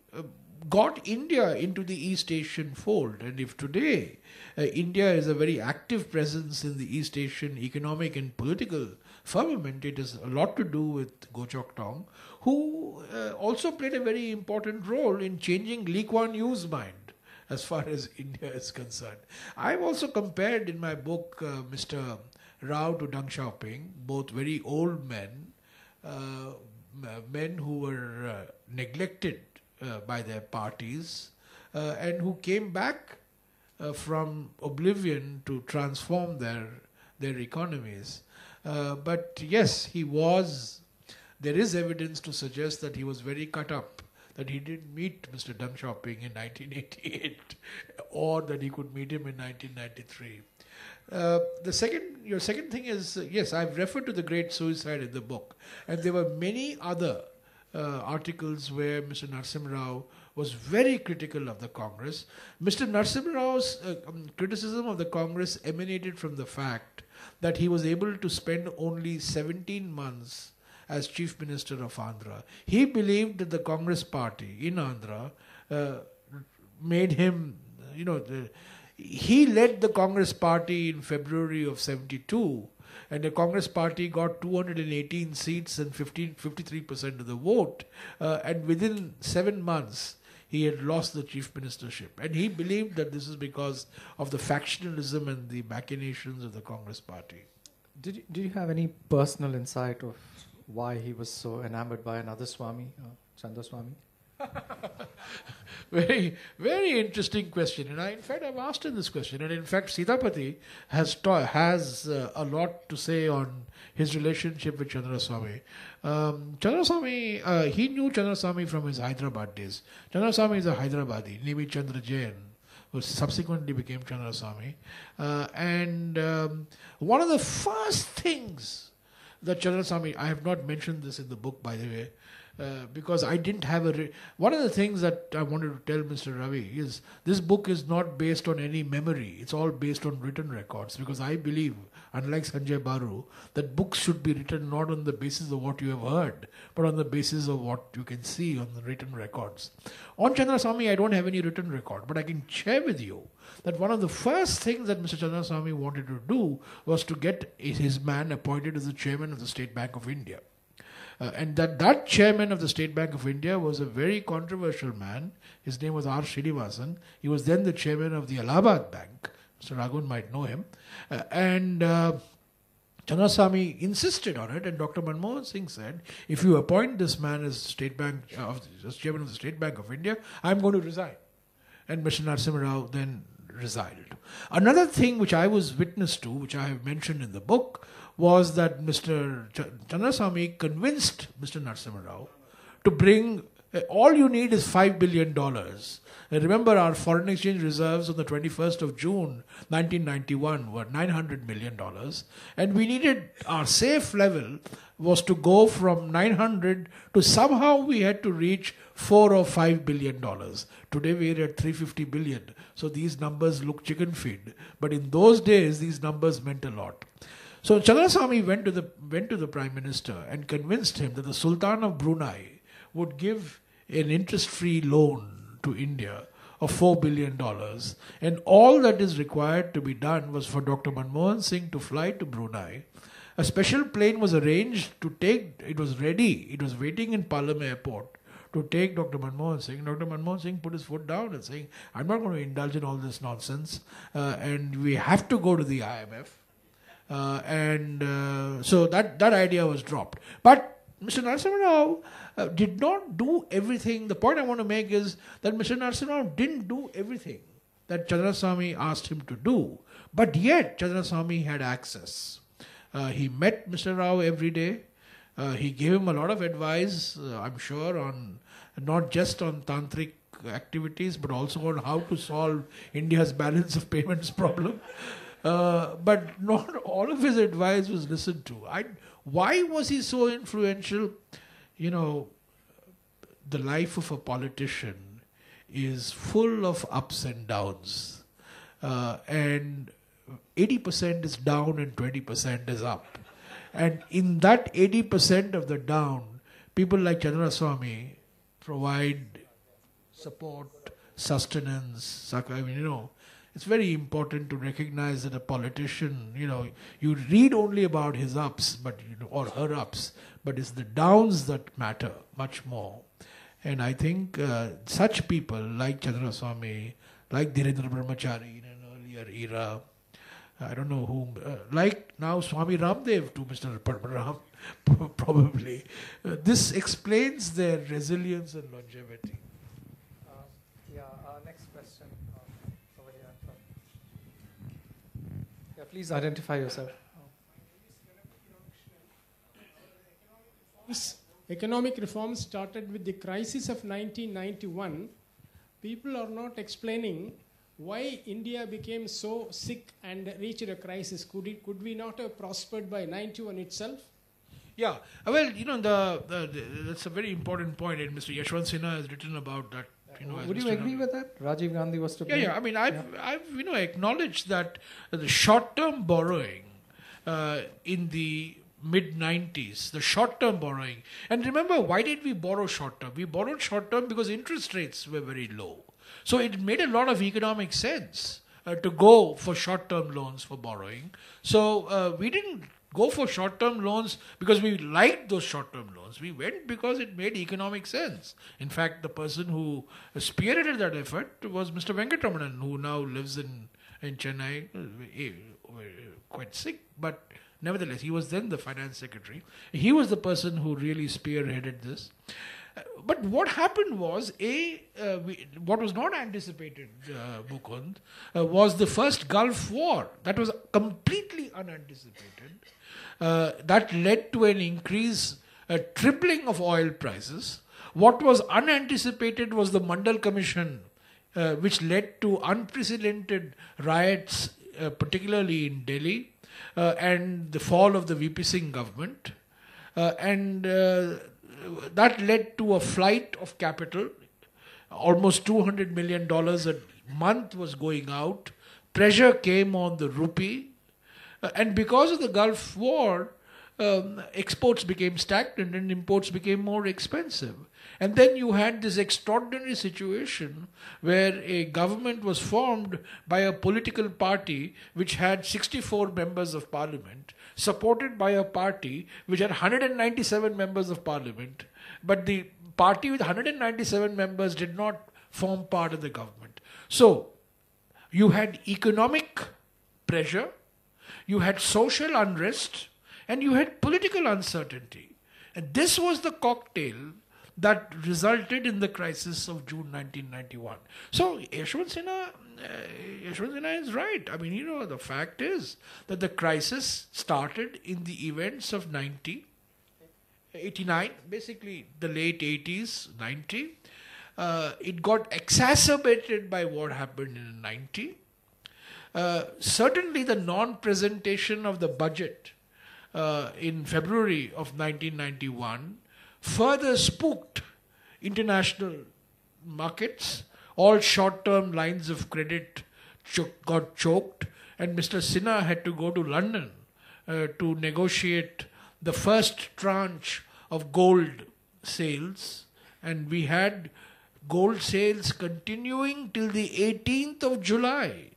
Speaker 3: got India into the East Asian fold. And if today India is a very active presence in the East Asian economic and political firmament, it has a lot to do with Goh Chok Tong, who also played a very important role in changing Lee Kuan Yew's mind as far as India is concerned. I've also compared in my book Mr. Rao to Deng Xiaoping, both very old men, men who were neglected by their parties and who came back from oblivion to transform their economies. But yes, there is evidence to suggest that he was very cut up, that he didn't meet Mr. Deng Xiaoping in 1988 or that he could meet him in 1993. Your second thing is, yes, I've referred to the Great Suicide in the book, and there were many other articles where Mr. Narasimha Rao was very critical of the Congress. Mr. Narasimha Rao's criticism of the Congress emanated from the fact that he was able to spend only 17 months as Chief Minister of Andhra. He believed that the Congress party in Andhra made him, he led the Congress party in February of 72, and the Congress party got 218 seats and 53% of the vote, and within 7 months he had lost the chief ministership. And he believed that this is because of the factionalism and the machinations of the Congress party.
Speaker 2: Did you have any personal insight of why he was so enamored by another Swami, Chandra Swami?
Speaker 3: Very, very interesting question. And in fact, I've asked him this question. And in fact, Sitapati has a lot to say on his relationship with Chandra Swami. Chandra Swami, he knew Chandra Swami from his Hyderabad days. Chandra Swami is a Hyderabadi, Nimi Chandra Jain, who subsequently became Chandra Swami. One of the first things that Chandra Swami, I have not mentioned this in the book, by the way, because I didn't have one of the things that I wanted to tell Mr. Ravi is this book is not based on any memory. It's all based on written records, because I believe, unlike Sanjay Baru, that books should be written not on the basis of what you have heard, but on the basis of what you can see on the written records. On Chandraswamy, I don't have any written record, but I can share with you that one of the first things that Mr. Chandraswamy wanted to do was to get his man appointed as the chairman of the State Bank of India. And that chairman of the State Bank of India was a very controversial man. His name was R. Srinivasan. He was then the chairman of the Allahabad Bank. Mr. Raghavan might know him. Chandraswamy insisted on it, and Dr. Manmohan Singh said, if you appoint this man as as chairman of the State Bank of India, I'm going to resign. And Mr. Narasimha Rao then resigned. Another thing which I was witness to, which I have mentioned in the book, was that Mr. Chandraswamy convinced Mr. Narasimha Rao to bring, all you need is $5 billion. And remember, our foreign exchange reserves on the 21st of June 1991 were $900 million. And we needed, our safe level was to go from 900 to somehow we had to reach $4 or $5 billion. Today we're at 350 billion. So these numbers look chicken feed. But in those days, these numbers meant a lot. So Chandraswamy went to the Prime Minister and convinced him that the Sultan of Brunei would give an interest-free loan to India of $4 billion. And all that is required to be done was for Dr. Manmohan Singh to fly to Brunei. A special plane was arranged to take, it was ready, it was waiting in Palam Airport to take Dr. Manmohan Singh. Dr. Manmohan Singh put his foot down and saying, I'm not going to indulge in all this nonsense, and we have to go to the IMF. So that idea was dropped. But Mr. Narasimha Rao did not do everything. The point I want to make is that Mr. Narasimha Rao didn't do everything that Chandraswamy asked him to do. But yet, Chandraswamy had access. He met Mr. Rao every day. He gave him a lot of advice, I'm sure, on not just on tantric activities, but also on how to solve India's balance of payments problem. But not all of his advice was listened to. Why was he so influential? You know, the life of a politician is full of ups and downs. And 80% is down and 20% is up. And in that 80% of the down, people like Chandraswamy provide support, sustenance. It's very important to recognize that a politician, you read only about his ups, or her ups, but it's the downs that matter much more. And I think such people like Chandraswamy, like Dhirendra Brahmachari in an earlier era, I don't know whom, like now Swami Ramdev to Mr. Padmaram, probably. This explains their resilience and longevity.
Speaker 2: Next question over here. Yeah, please identify yourself.
Speaker 5: Economic reforms started with the crisis of 1991. People are not explaining why India became so sick and reached a crisis. Could we not have prospered by 91 itself?
Speaker 3: Yeah, well, that's a very important point, and Mr. Yashwant Sinha has written about that.
Speaker 2: Would you agree with that? Rajiv Gandhi was to blame?
Speaker 3: Yeah. I mean, I've acknowledged that the short-term borrowing in the mid-90s, the short-term borrowing. And remember, why did we borrow short-term? We borrowed short-term because interest rates were very low. So it made a lot of economic sense to go for short-term loans for borrowing. So we didn't go for short-term loans because we liked those short-term loans. We went because it made economic sense. In fact, the person who spearheaded that effort was Mr. Venkatramanan, who now lives in Chennai, quite sick, but nevertheless, he was then the finance secretary. He was the person who really spearheaded this. But what happened was, what was not anticipated, Mukund, was the first Gulf War. That was completely unanticipated. That led to an increase, a tripling of oil prices. What was unanticipated was the Mandal Commission, which led to unprecedented riots, particularly in Delhi, and the fall of the VP Singh government. that led to a flight of capital. Almost $200 million a month was going out. Pressure came on the rupee. And because of the Gulf War, exports became stagnant and imports became more expensive. And then you had this extraordinary situation where a government was formed by a political party which had 64 members of parliament, supported by a party which had 197 members of parliament, but the party with 197 members did not form part of the government. So, you had economic pressure, you had social unrest, and you had political uncertainty. And this was the cocktail that resulted in the crisis of June 1991. So Yashwant Sinha is right. I mean, the fact is that the crisis started in the events of 89, basically the late 80s, 90. It got exacerbated by what happened in 90. Certainly the non-presentation of the budget in February of 1991 further spooked international markets. All short-term lines of credit got choked, and Mr. Sinha had to go to London to negotiate the first tranche of gold sales, and we had gold sales continuing till the 18th of July.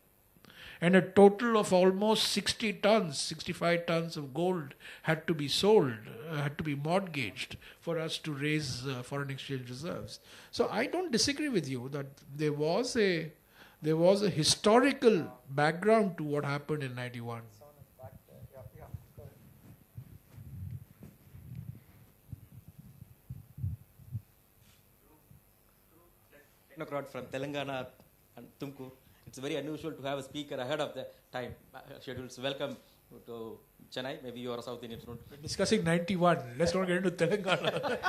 Speaker 3: And a total of almost 65 tons of gold had to be sold, had to be mortgaged for us to raise foreign exchange reserves. So I don't disagree with you that there was a historical background to what happened in 91.
Speaker 6: Technocrat from Telangana and Tumkur. It's very unusual to have a speaker ahead of the time schedules. Welcome to Chennai. Maybe you are a South Indian student.
Speaker 3: We're discussing 91. Let's not get into Telangana.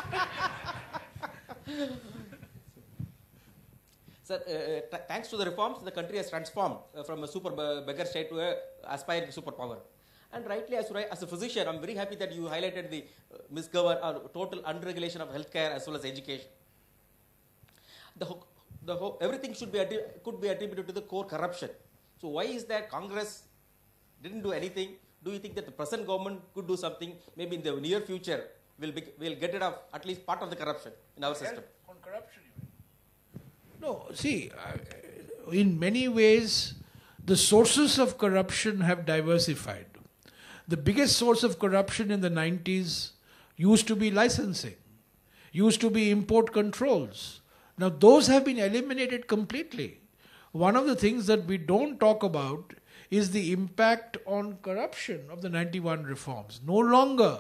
Speaker 6: Sir, thanks to the reforms, the country has transformed from a super beggar state to a aspiring superpower. And rightly, as a physician, I'm very happy that you highlighted the misgovern or total unregulation of healthcare as well as education. Everything could be attributed to the core corruption. So why is that Congress didn't do anything? Do you think that the present government could do something? Maybe in the near future, we'll get rid of at least part of the corruption in our system.
Speaker 3: On corruption, you mean? No, see, in many ways, the sources of corruption have diversified. The biggest source of corruption in the 90s used to be licensing, used to be import controls. Now, those have been eliminated completely. One of the things that we don't talk about is the impact on corruption of the 91 reforms. No longer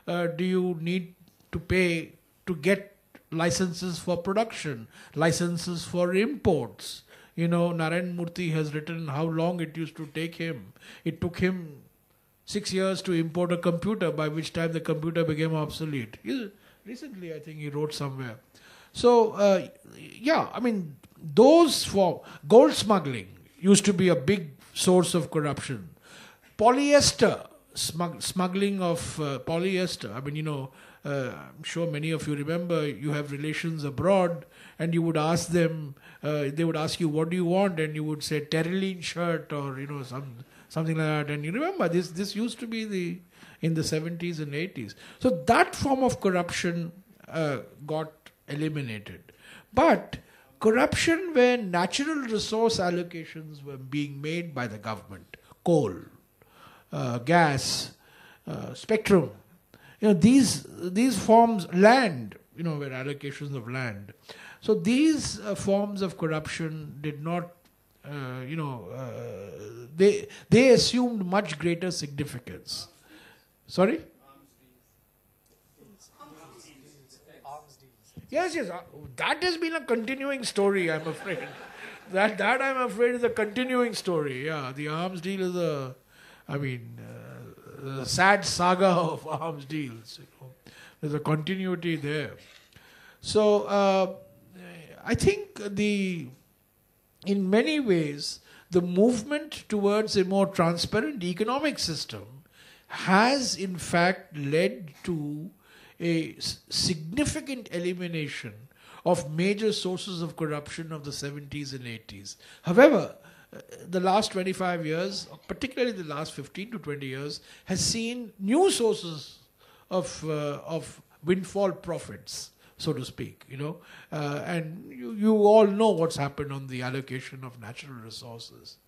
Speaker 3: do you need to pay to get licenses for production, licenses for imports. Narayan Murthy has written how long it used to take him. It took him 6 years to import a computer, by which time the computer became obsolete. Recently, I think he wrote somewhere. So, those for gold smuggling used to be a big source of corruption. Polyester, smuggling of polyester. I'm sure many of you remember you have relations abroad and you would ask them, they would ask you, what do you want? And you would say, Terylene shirt or, something like that. And you remember, this used to be in the 70s and 80s. So that form of corruption got eliminated. But corruption where natural resource allocations were being made by the government, coal, gas, spectrum, these forms, land, were allocations of land. So these forms of corruption did not, they assumed much greater significance. Sorry? Yes, that has been a continuing story, I'm afraid. That I'm afraid is a continuing story. Yeah, the arms deal is the sad saga of arms deals. There's a continuity there. So I think in many ways, the movement towards a more transparent economic system has in fact led to a significant elimination of major sources of corruption of the 70s and 80s. However, the last 25 years, particularly the last 15 to 20 years, has seen new sources of windfall profits, so to speak, and you all know what's happened on the allocation of natural resources.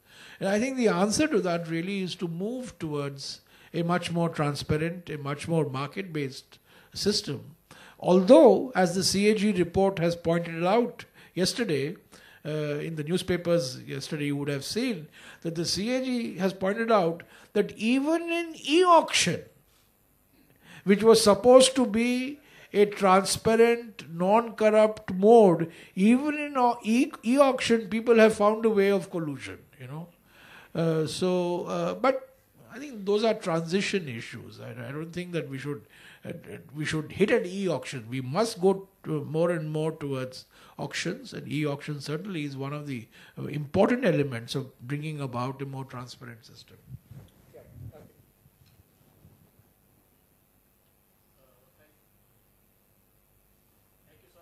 Speaker 3: And I think the answer to that really is to move towards a much more transparent, a much more market-based system. Although, as the CAG report has pointed out yesterday, in the newspapers yesterday you would have seen that the CAG has pointed out that even in e-auction, which was supposed to be a transparent, non-corrupt mode, even in e-auction people have found a way of collusion, but I think those are transition issues. I don't think that we should hit an e-auction. We must go more and more towards auctions, and e-auction certainly is one of the important elements of bringing about a more transparent system.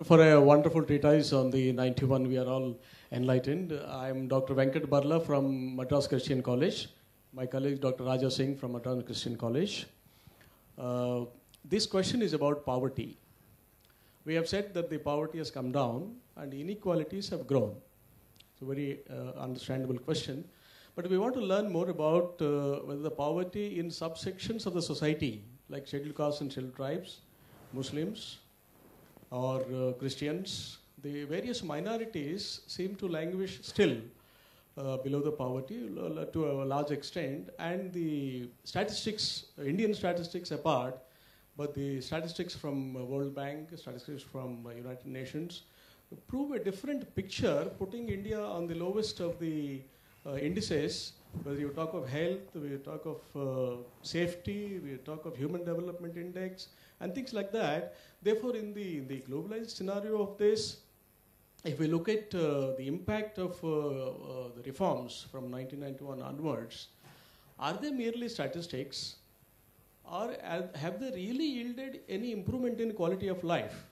Speaker 7: For a wonderful treatise on the 91, we are all enlightened. I am Dr. Venkat Barla from Madras Christian College. My colleague Dr. Raja Singh from Madras Christian College. This question is about poverty. We have said that the poverty has come down and inequalities have grown. It's a very understandable question. But we want to learn more about whether the poverty in subsections of the society, like scheduled castes and scheduled tribes, Muslims, or Christians, the various minorities seem to languish still below the poverty to a large extent, and the statistics, Indian statistics apart, but the statistics from World Bank, statistics from United Nations prove a different picture, putting India on the lowest of the indices. Whether you talk of health, we talk of safety, we talk of Human Development Index, and things like that. Therefore, in the globalized scenario of this, if we look at the impact of the reforms from 1991 onwards, are they merely statistics, or have they really yielded any improvement in quality of life?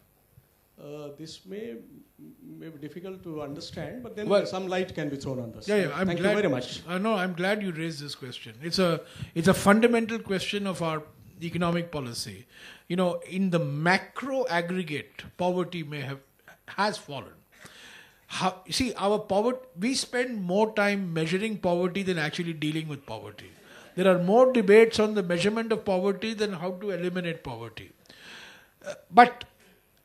Speaker 7: This may be difficult to understand, but then some light can be thrown on this. Thank you very much.
Speaker 3: I'm glad you raised this question. It's a fundamental question of our economic policy. In the macro aggregate, poverty has fallen. Our poverty, we spend more time measuring poverty than actually dealing with poverty. There are more debates on the measurement of poverty than how to eliminate poverty. But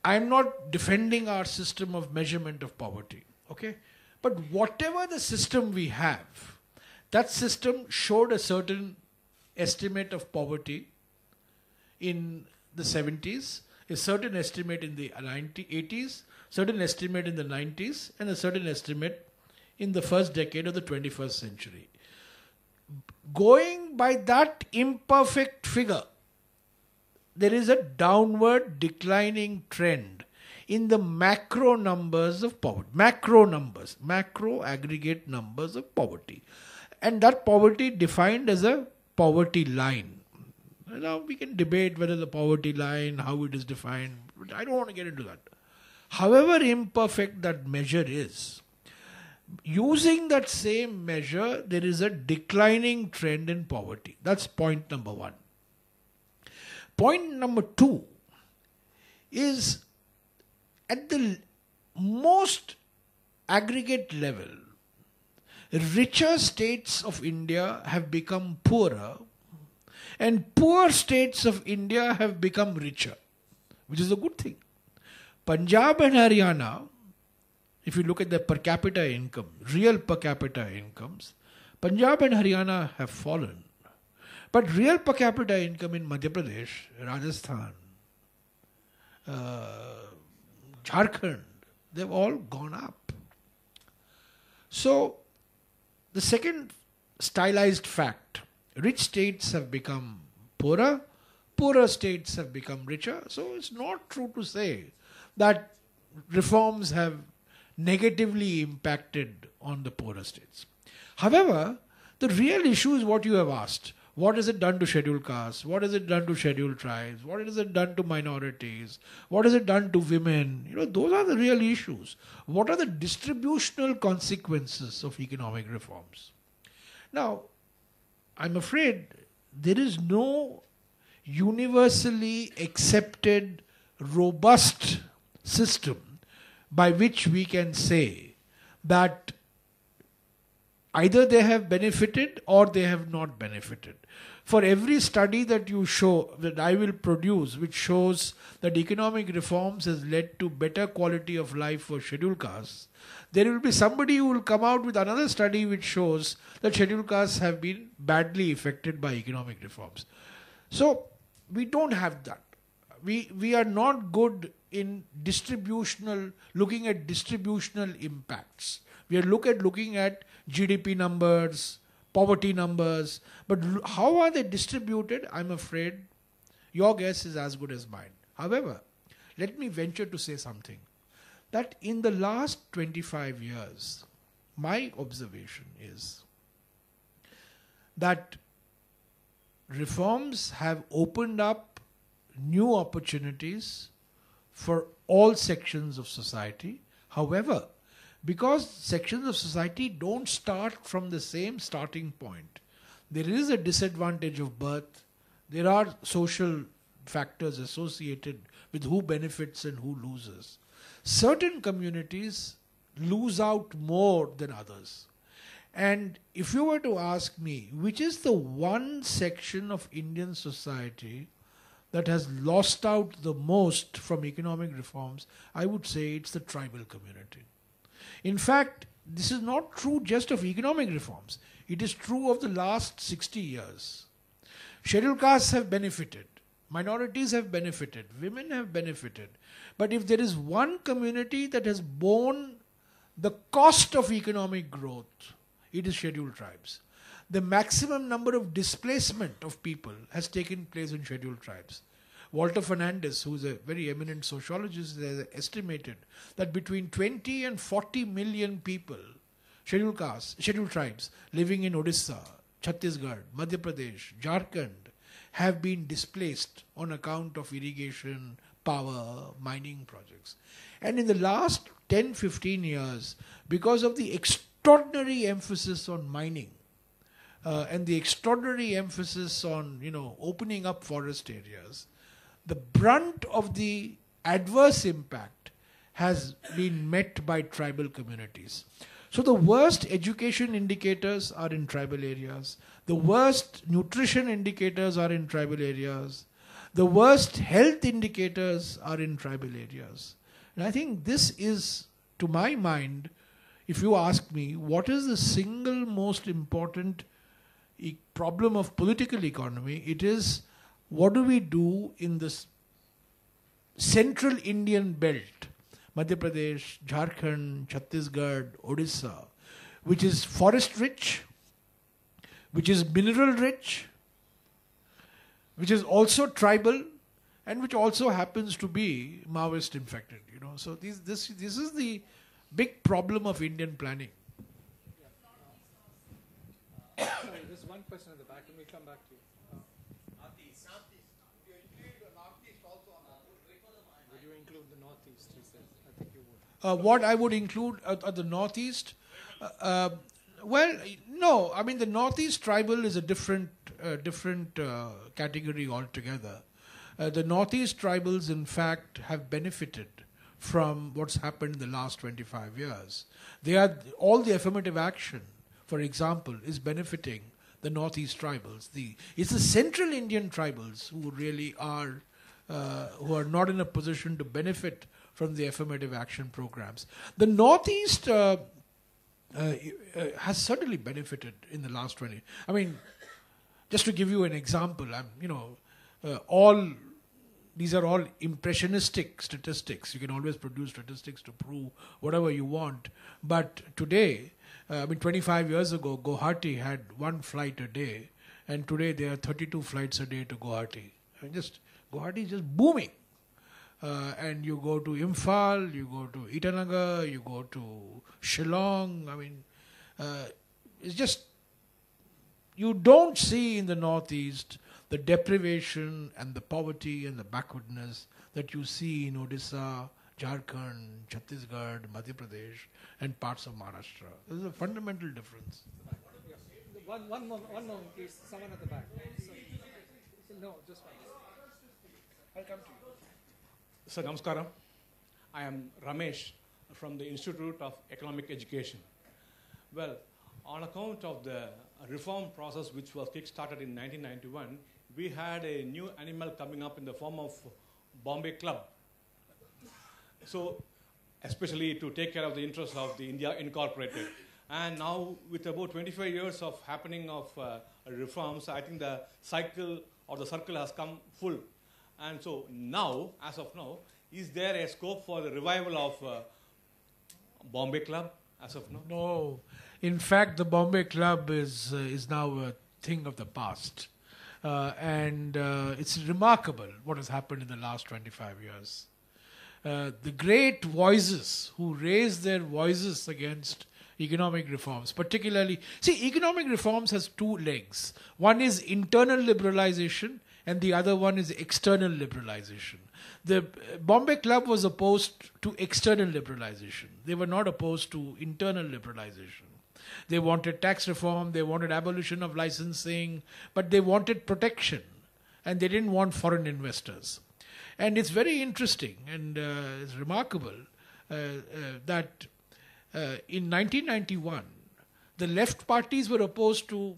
Speaker 3: I'm not defending our system of measurement of poverty, okay? But whatever the system we have, that system showed a certain estimate of poverty in the 70s, a certain estimate in the 80s, certain estimate in the 90s, and a certain estimate in the first decade of the 21st century. Going by that imperfect figure, there is a downward declining trend in the macro numbers of poverty. Macro aggregate numbers of poverty. And that poverty defined as a poverty line. Now we can debate whether the poverty line, how it is defined. But I don't want to get into that. However imperfect that measure is, using that same measure, there is a declining trend in poverty. That's point number one. Point number two is, at the most aggregate level, richer states of India have become poorer and poor states of India have become richer, which is a good thing. Punjab and Haryana, if you look at their per capita income, real per capita incomes, Punjab and Haryana have fallen. But real per capita income in Madhya Pradesh, Rajasthan, Jharkhand, they've all gone up. So, the second stylized fact, rich states have become poorer, poorer states have become richer. So, it's not true to say that reforms have negatively impacted on the poorer states. However, the real issue is what you have asked. What has it done to scheduled castes? What has it done to scheduled tribes? What has it done to minorities? What has it done to women? Those are the real issues. What are the distributional consequences of economic reforms? Now, I'm afraid there is no universally accepted, robust system by which we can say that either they have benefited or they have not benefited. For every study that you show, that I will produce, which shows that economic reforms has led to better quality of life for scheduled castes, there will be somebody who will come out with another study which shows that scheduled castes have been badly affected by economic reforms. So we don't have that. We are not good in looking at distributional impacts. We are looking at GDP numbers, poverty numbers, but how are they distributed? I'm afraid your guess is as good as mine. However, let me venture to say something, that in the last 25 years, my observation is that reforms have opened up new opportunities for all sections of society. However, because sections of society don't start from the same starting point, there is a disadvantage of birth. There are social factors associated with who benefits and who loses. Certain communities lose out more than others. And if you were to ask me, which is the one section of Indian society that has lost out the most from economic reforms, I would say it's the tribal community. In fact, this is not true just of economic reforms. It is true of the last 60 years. Scheduled castes have benefited. Minorities have benefited. Women have benefited. But if there is one community that has borne the cost of economic growth, it is scheduled tribes. The maximum number of displacement of people has taken place in scheduled tribes. Walter Fernandez, who is a very eminent sociologist, has estimated that between 20 and 40 million people, scheduled tribes, living in Odisha, Chhattisgarh, Madhya Pradesh, Jharkhand, have been displaced on account of irrigation, power, mining projects. And in the last 10-15 years, because of the extraordinary emphasis on mining, and the extraordinary emphasis on opening up forest areas, the brunt of the adverse impact has been met by tribal communities. So the worst education indicators are in tribal areas. The worst nutrition indicators are in tribal areas. The worst health indicators are in tribal areas. And I think this is, to my mind, if you ask me, what is the single most important problem of political economy? It is, what do we do in this central Indian belt, Madhya Pradesh, Jharkhand, Chhattisgarh, Odisha, which is forest rich, which is mineral rich, which is also tribal, and which also happens to be Maoist infected. So this is the big problem of Indian planning.
Speaker 2: Sorry, there's one question at the back, and we'll come back to you. Would you include the Northeast, he says? I think you would.
Speaker 3: What I would include at the Northeast? Well, no. I mean, the Northeast tribal is a different category altogether. The Northeast tribals, in fact, have benefited from what's happened in the last 25 years. All the affirmative action, for example, is benefiting the Northeast tribals. It's the Central Indian tribals who really are who are not in a position to benefit from the affirmative action programs. The Northeast has certainly benefited in the last 20. I mean, just to give you an example, these are all impressionistic statistics. You can always produce statistics to prove whatever you want. But today, 25 years ago, Guwahati had one flight a day, and today there are 32 flights a day to Guwahati. Guwahati is just booming. And you go to Imphal, you go to Itanagar, you go to Shillong. It's just, you don't see in the Northeast the deprivation and the poverty and the backwardness that you see in Odisha, Jharkhand, Chhattisgarh, Madhya Pradesh, and parts of Maharashtra. There's a fundamental difference.
Speaker 2: One more, please. Someone at the back. No, just one.
Speaker 3: I'll come to you.
Speaker 8: Sir, namaskaram. I am Ramesh from the Institute of Economic Education. Well, on account of the reform process which was kick-started in 1991, we had a new animal coming up in the form of Bombay Club. So, especially to take care of the interests of the India Incorporated. And now, with about 25 years of happening of reforms, I think the cycle or the circle has come full. And so now, as of now, is there a scope for the revival of Bombay Club as of now?
Speaker 3: No. In fact, the Bombay Club is now a thing of the past. And it's remarkable what has happened in the last 25 years. The great voices who raised their voices against economic reforms, particularly... See, economic reforms has two legs. One is internal liberalization and the other one is external liberalization. The Bombay Club was opposed to external liberalization. They were not opposed to internal liberalization. They wanted tax reform, they wanted abolition of licensing, but they wanted protection and they didn't want foreign investors. And it's very interesting and it's remarkable that in 1991, the left parties were opposed to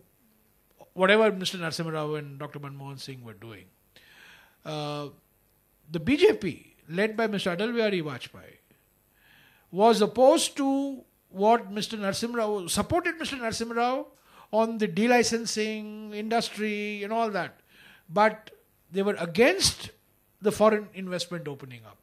Speaker 3: whatever Mr. Narasimha Rao and Dr. Manmohan Singh were doing. The BJP, led by Mr. Atal Bihari Vajpayee, was opposed to what Mr. Narasimha Rao, supported Mr. Narasimha Rao on the delicensing industry and all that. But they were against the foreign investment opening up.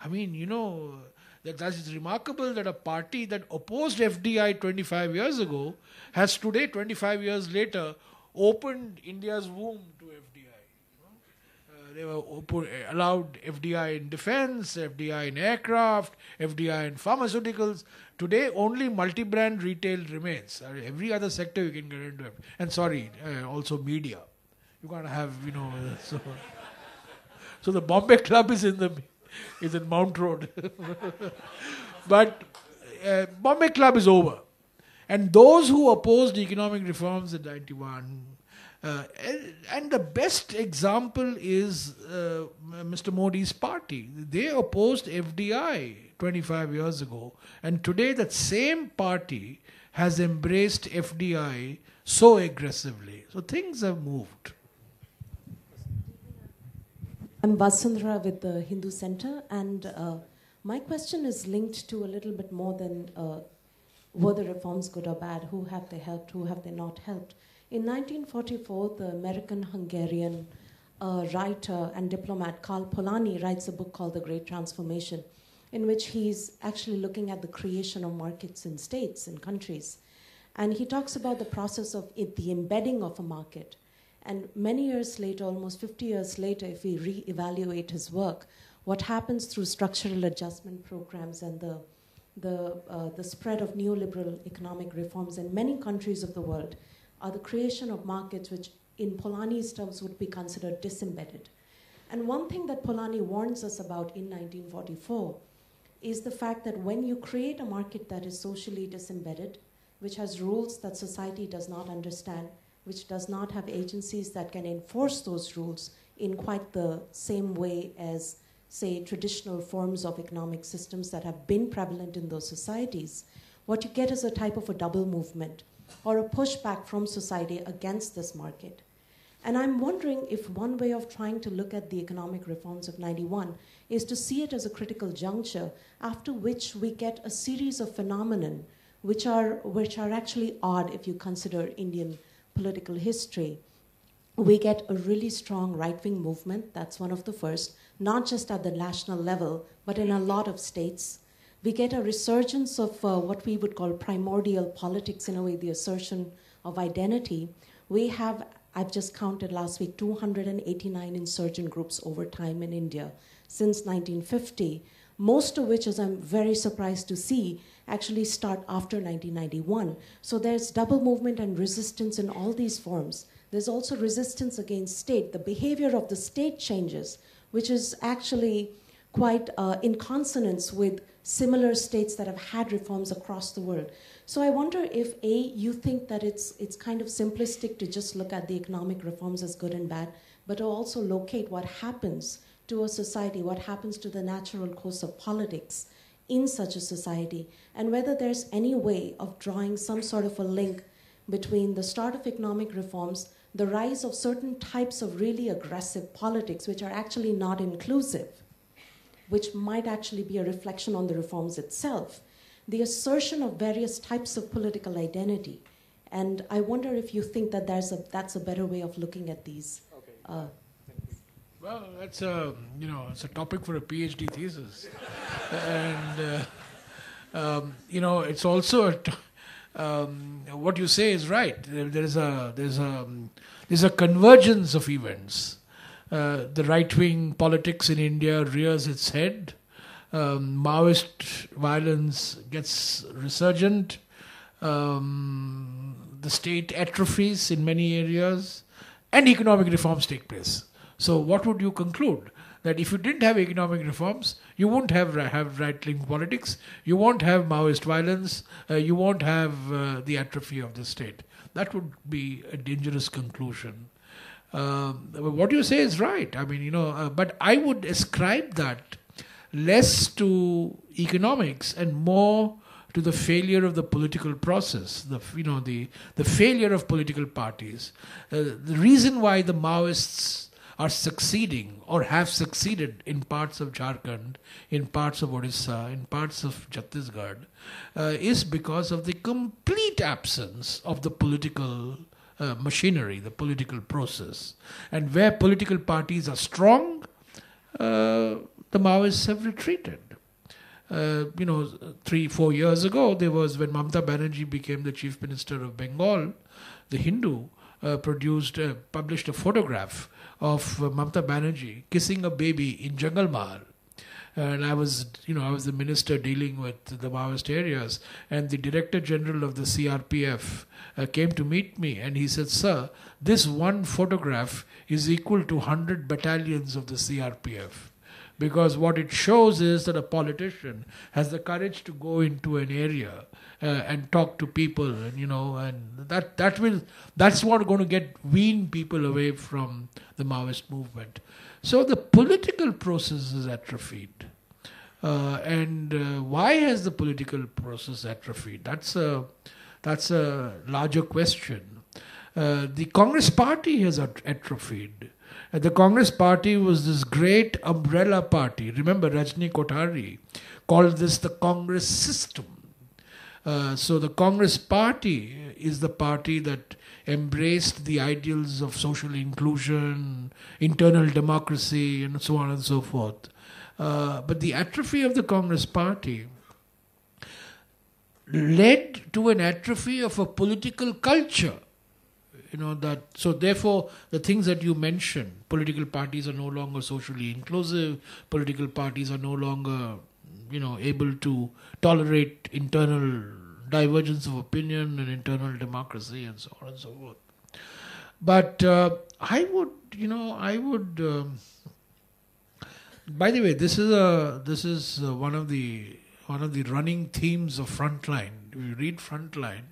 Speaker 3: I mean, you know, that is remarkable that a party that opposed FDI 25 years ago has today, 25 years later, opened India's womb to FDI. They were allowed FDI in defense, FDI in aircraft, FDI in pharmaceuticals. Today, only multi-brand retail remains. Every other sector you can get into it. And sorry, also media. You can't have, you know... So the Bombay Club is in Mount Road. But Bombay Club is over. And those who opposed economic reforms in 91, and the best example is Mr. Modi's party. They opposed FDI 25 years ago. And today that same party has embraced FDI so aggressively. So things have moved.
Speaker 9: I'm Vasundhara with the Hindu Center, and my question is linked to a little bit more than were the reforms good or bad, who have they helped, who have they not helped. In 1944, the American-Hungarian writer and diplomat Karl Polanyi writes a book called The Great Transformation, in which he's actually looking at the creation of markets in states and countries. And he talks about the process of the embedding of a market. And many years later, almost 50 years later, if we re-evaluate his work, what happens through structural adjustment programs and the spread of neoliberal economic reforms in many countries of the world are the creation of markets which, in Polanyi's terms, would be considered disembedded. And one thing that Polanyi warns us about in 1944 is the fact that when you create a market that is socially disembedded, which has rules that society does not understand, which does not have agencies that can enforce those rules in quite the same way as, say, traditional forms of economic systems that have been prevalent in those societies, what you get is a type of a double movement or a pushback from society against this market. And I'm wondering if one way of trying to look at the economic reforms of 91 is to see it as a critical juncture after which we get a series of phenomenon which are actually odd if you consider Indian political history. We get a really strong right-wing movement, that's one of the first, not just at the national level, but in a lot of states. We get a resurgence of what we would call primordial politics, in a way, the assertion of identity. We have, I've just counted last week, 289 insurgent groups over time in India since 1950. most of which, as I'm very surprised to see, actually start after 1991. So there's double movement and resistance in all these forms. There's also resistance against state. The behavior of the state changes, which is actually quite in consonance with similar states that have had reforms across the world. So I wonder if, A, you think that it's kind of simplistic to just look at the economic reforms as good and bad, but to also locate what happens to a society, what happens to the natural course of politics in such a society, and whether there's any way of drawing some sort of a link between the start of economic reforms, the rise of certain types of really aggressive politics, which are actually not inclusive, which might actually be a reflection on the reforms itself, the assertion of various types of political identity. And I wonder if you think that that's a better way of looking at these.
Speaker 3: Okay. Well, that's a, it's a topic for a PhD thesis. And, it's also, what you say is right. There's a convergence of events. The right-wing politics in India rears its head. Maoist violence gets resurgent. The state atrophies in many areas. And economic reforms take place. So what would you conclude? That if you didn't have economic reforms, you won't have right-wing politics, you won't have Maoist violence, you won't have the atrophy of the state. That would be a dangerous conclusion. What you say is right. I mean, but I would ascribe that less to economics and more to the failure of the political process, the failure of political parties. The reason why the Maoists are succeeding or have succeeded in parts of Jharkhand, in parts of Odisha, in parts of Chhattisgarh, is because of the complete absence of the political machinery, the political process. And where political parties are strong, the Maoists have retreated. 3-4 years ago, there was when Mamata Banerjee became the Chief Minister of Bengal, the Hindu published a photograph of Mamata Banerjee kissing a baby in Jangal Mahal. And I was the minister dealing with the Maoist areas, and the Director General of the CRPF came to meet me, and he said, "Sir, this one photograph is equal to 100 battalions of the CRPF." Because what it shows is that a politician has the courage to go into an area and talk to people, and that's what going to wean people away from the Maoist movement. So the political process is atrophied. Why has the political process atrophied? That's a larger question. The Congress party has atrophied. The Congress party was this great umbrella party. Remember, Rajni Kothari called this the Congress system. So the Congress party is the party that embraced the ideals of social inclusion, internal democracy, and so on and so forth. But the atrophy of the Congress party led to an atrophy of a political culture. So therefore, the things that you mentioned, political parties are no longer socially inclusive, political parties are no longer, able to tolerate internal divergence of opinion and internal democracy and so on and so forth. But I would, by the way, this is one of the running themes of Frontline. If you read Frontline,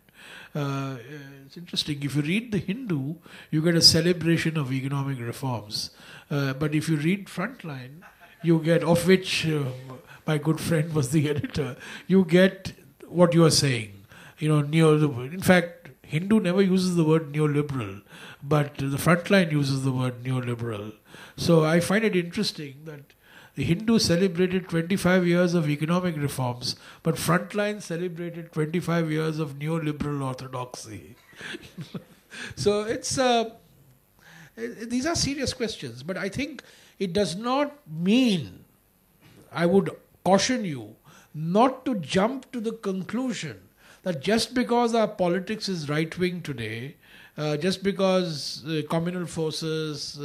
Speaker 3: it's interesting. If you read The Hindu, you get a celebration of economic reforms. But if you read Frontline, you get, of which my good friend was the editor, you get what you are saying. In fact, Hindu never uses the word neoliberal, but the Frontline uses the word neoliberal. So I find it interesting that the Hindu celebrated 25 years of economic reforms, but Frontline celebrated 25 years of neoliberal orthodoxy. So these are serious questions, but I think it does not mean, I would caution you, not to jump to the conclusion that just because our politics is right-wing today, just because communal forces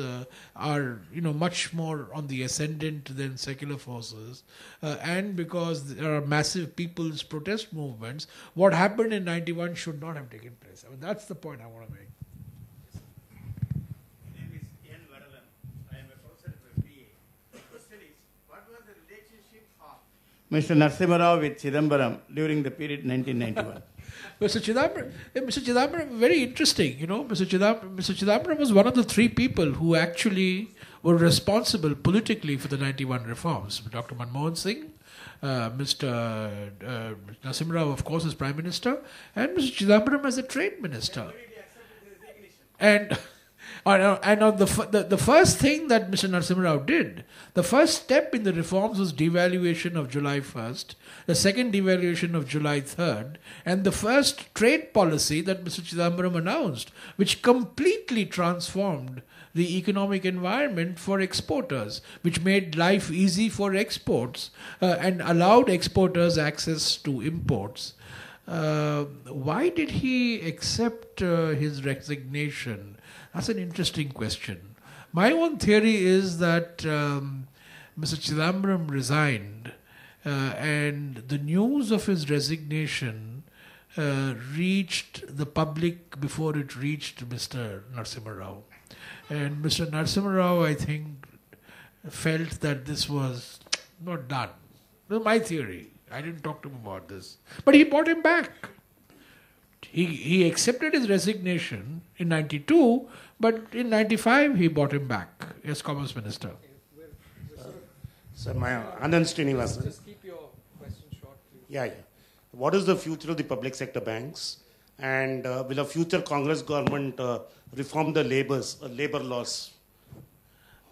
Speaker 3: are much more on the ascendant than secular forces, and because there are massive people's protest movements, what happened in 91 should not have taken place. I mean, that's the point I want to make.
Speaker 10: My name is N. Varalan. I am a professor of BA. The question is, what was the relationship of Mr. Narasimha Rao with Chidambaram during the period 1991?
Speaker 3: Mr. Chidambaram, very interesting. Mr. Chidambaram was one of the three people who actually were responsible politically for the 91 reforms. Dr. Manmohan Singh, Mr. Narasimha Rao, of course, as Prime Minister, and Mr. Chidambaram as the Trade Minister. And on the first thing that Mr. Narasimha Rao did, the first step in the reforms was devaluation of July 1st, the second devaluation of July 3rd, and the first trade policy that Mr. Chidambaram announced, which completely transformed the economic environment for exporters, which made life easy for exports and allowed exporters access to imports. Why did he accept his resignation? That's an interesting question. My own theory is that Mr. Chidambaram resigned and the news of his resignation reached the public before it reached Mr. Narasimha Rao. And Mr. Narasimha Rao, I think, felt that this was not done. That's my theory. I didn't talk to him about this. But he brought him back. He accepted his resignation in 92, but in 95 he brought him back as Commerce Minister.
Speaker 10: Sir, my Anand Srinivasan.
Speaker 2: Just keep your question short, please.
Speaker 10: Yeah. What is the future of the public sector banks? And will a future Congress government reform the labor laws?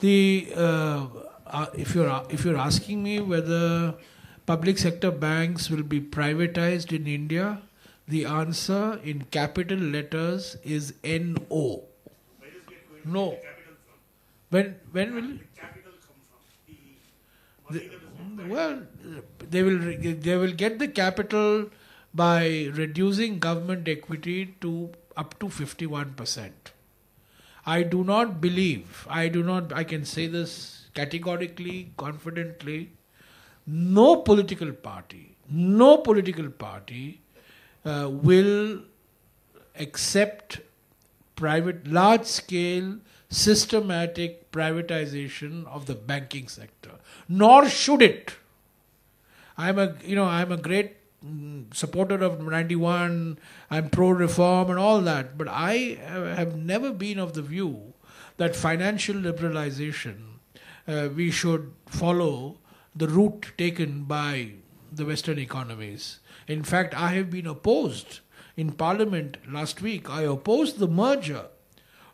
Speaker 3: If you're asking me whether public sector banks will be privatized in India, the answer in capital letters is No. No. When will
Speaker 10: Capital come from?
Speaker 3: well, they will get the capital by reducing government equity to up to 51%. I can say this categorically, confidently, no political party will accept large-scale, systematic privatization of the banking sector. Nor should it. I'm a great supporter of 91. I'm pro-reform and all that. But I have never been of the view that financial liberalization, we should follow the route taken by the Western economies. In fact, I have been opposed in Parliament last week. I opposed the merger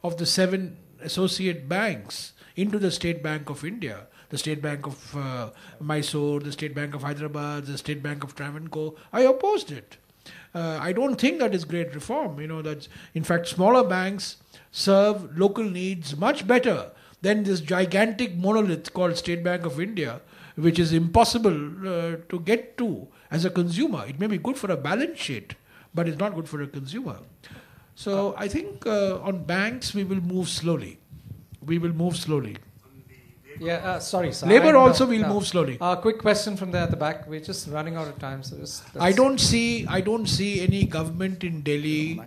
Speaker 3: of the 7 associate banks into the State Bank of India, the State Bank of Mysore, the State Bank of Hyderabad, the State Bank of Travancore. I opposed it. I don't think that is great reform. That's, in fact, smaller banks serve local needs much better than this gigantic monolith called State Bank of India, which is impossible to get to as a consumer. It may be good for a balance sheet, but it's not good for a consumer. So I think on banks we will move slowly.
Speaker 2: Yeah, sorry, sir.
Speaker 3: Labor also will move slowly.
Speaker 2: Quick question from there at the back. We're just running out of time, so
Speaker 3: I don't see any government in Delhi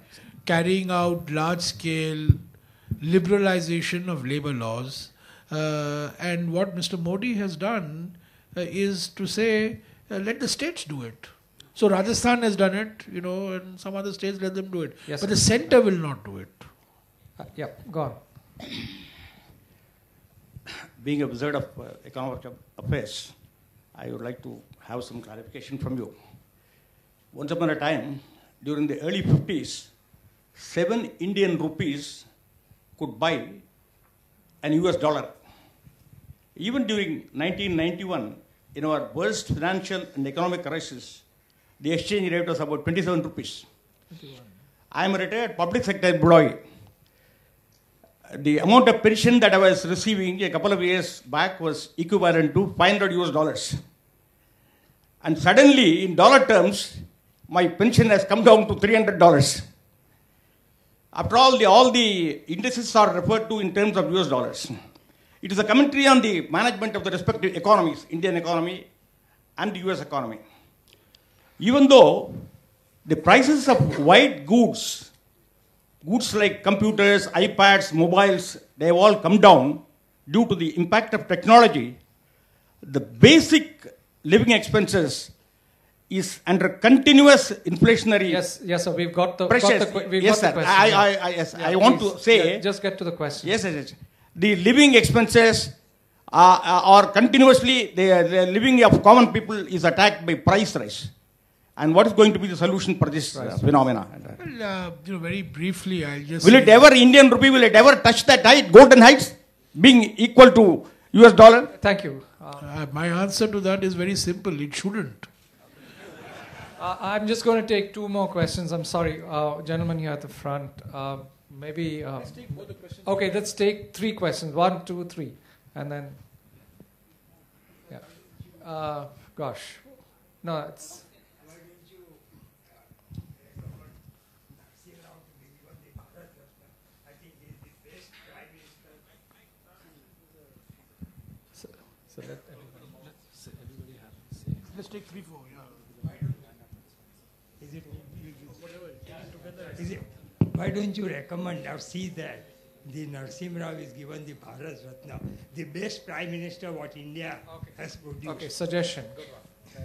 Speaker 3: carrying out large-scale liberalization of labor laws. And what Mr. Modi has done is to say, let the states do it. So Rajasthan has done it, and some other states let them do it.
Speaker 2: Yes,
Speaker 3: but the center will not do it.
Speaker 2: Yeah, go on.
Speaker 10: Being a wizard of economic affairs, I would like to have some clarification from you. Once upon a time, during the early 50s, 7 Indian rupees could buy an US dollar. Even during 1991, in our worst financial and economic crisis, the exchange rate was about 27 rupees. I am a retired public sector employee. The amount of pension that I was receiving a couple of years back was equivalent to $500 US. And suddenly, in dollar terms, my pension has come down to $300. After all the indices are referred to in terms of US dollars. It is a commentary on the management of the respective economies, Indian economy and the US economy. Even though the prices of white goods like computers, iPads, mobiles, they have all come down due to the impact of technology, the basic living expenses is under continuous inflationary
Speaker 2: Yes, sir. We've got the
Speaker 10: pressures. Yes, sir. I want to say.
Speaker 2: Just get to the question.
Speaker 10: Yes. The living expenses are continuously, the living of common people is attacked by price rise. And what is going to be the solution for this phenomena?
Speaker 3: Well, very briefly, I'll just
Speaker 10: Will it ever, Indian rupee, will it ever touch that height, golden heights, being equal to US dollar?
Speaker 2: Thank you.
Speaker 3: My answer to that is very simple. It shouldn't.
Speaker 2: I'm just going to take two more questions. I'm sorry, gentleman here at the front. Maybe.
Speaker 3: Let's take both the questions.
Speaker 2: Okay, let's take 3 questions. 1, 2, 3, and then. Yeah. Gosh, no, it's. So let everybody have a say.
Speaker 3: Let's take 3, 4. Yeah.
Speaker 11: Why don't you recommend or see that the Narasimha Rao is given the Bharat Ratna, the best Prime Minister what India has produced?
Speaker 2: Okay, suggestion. Good one.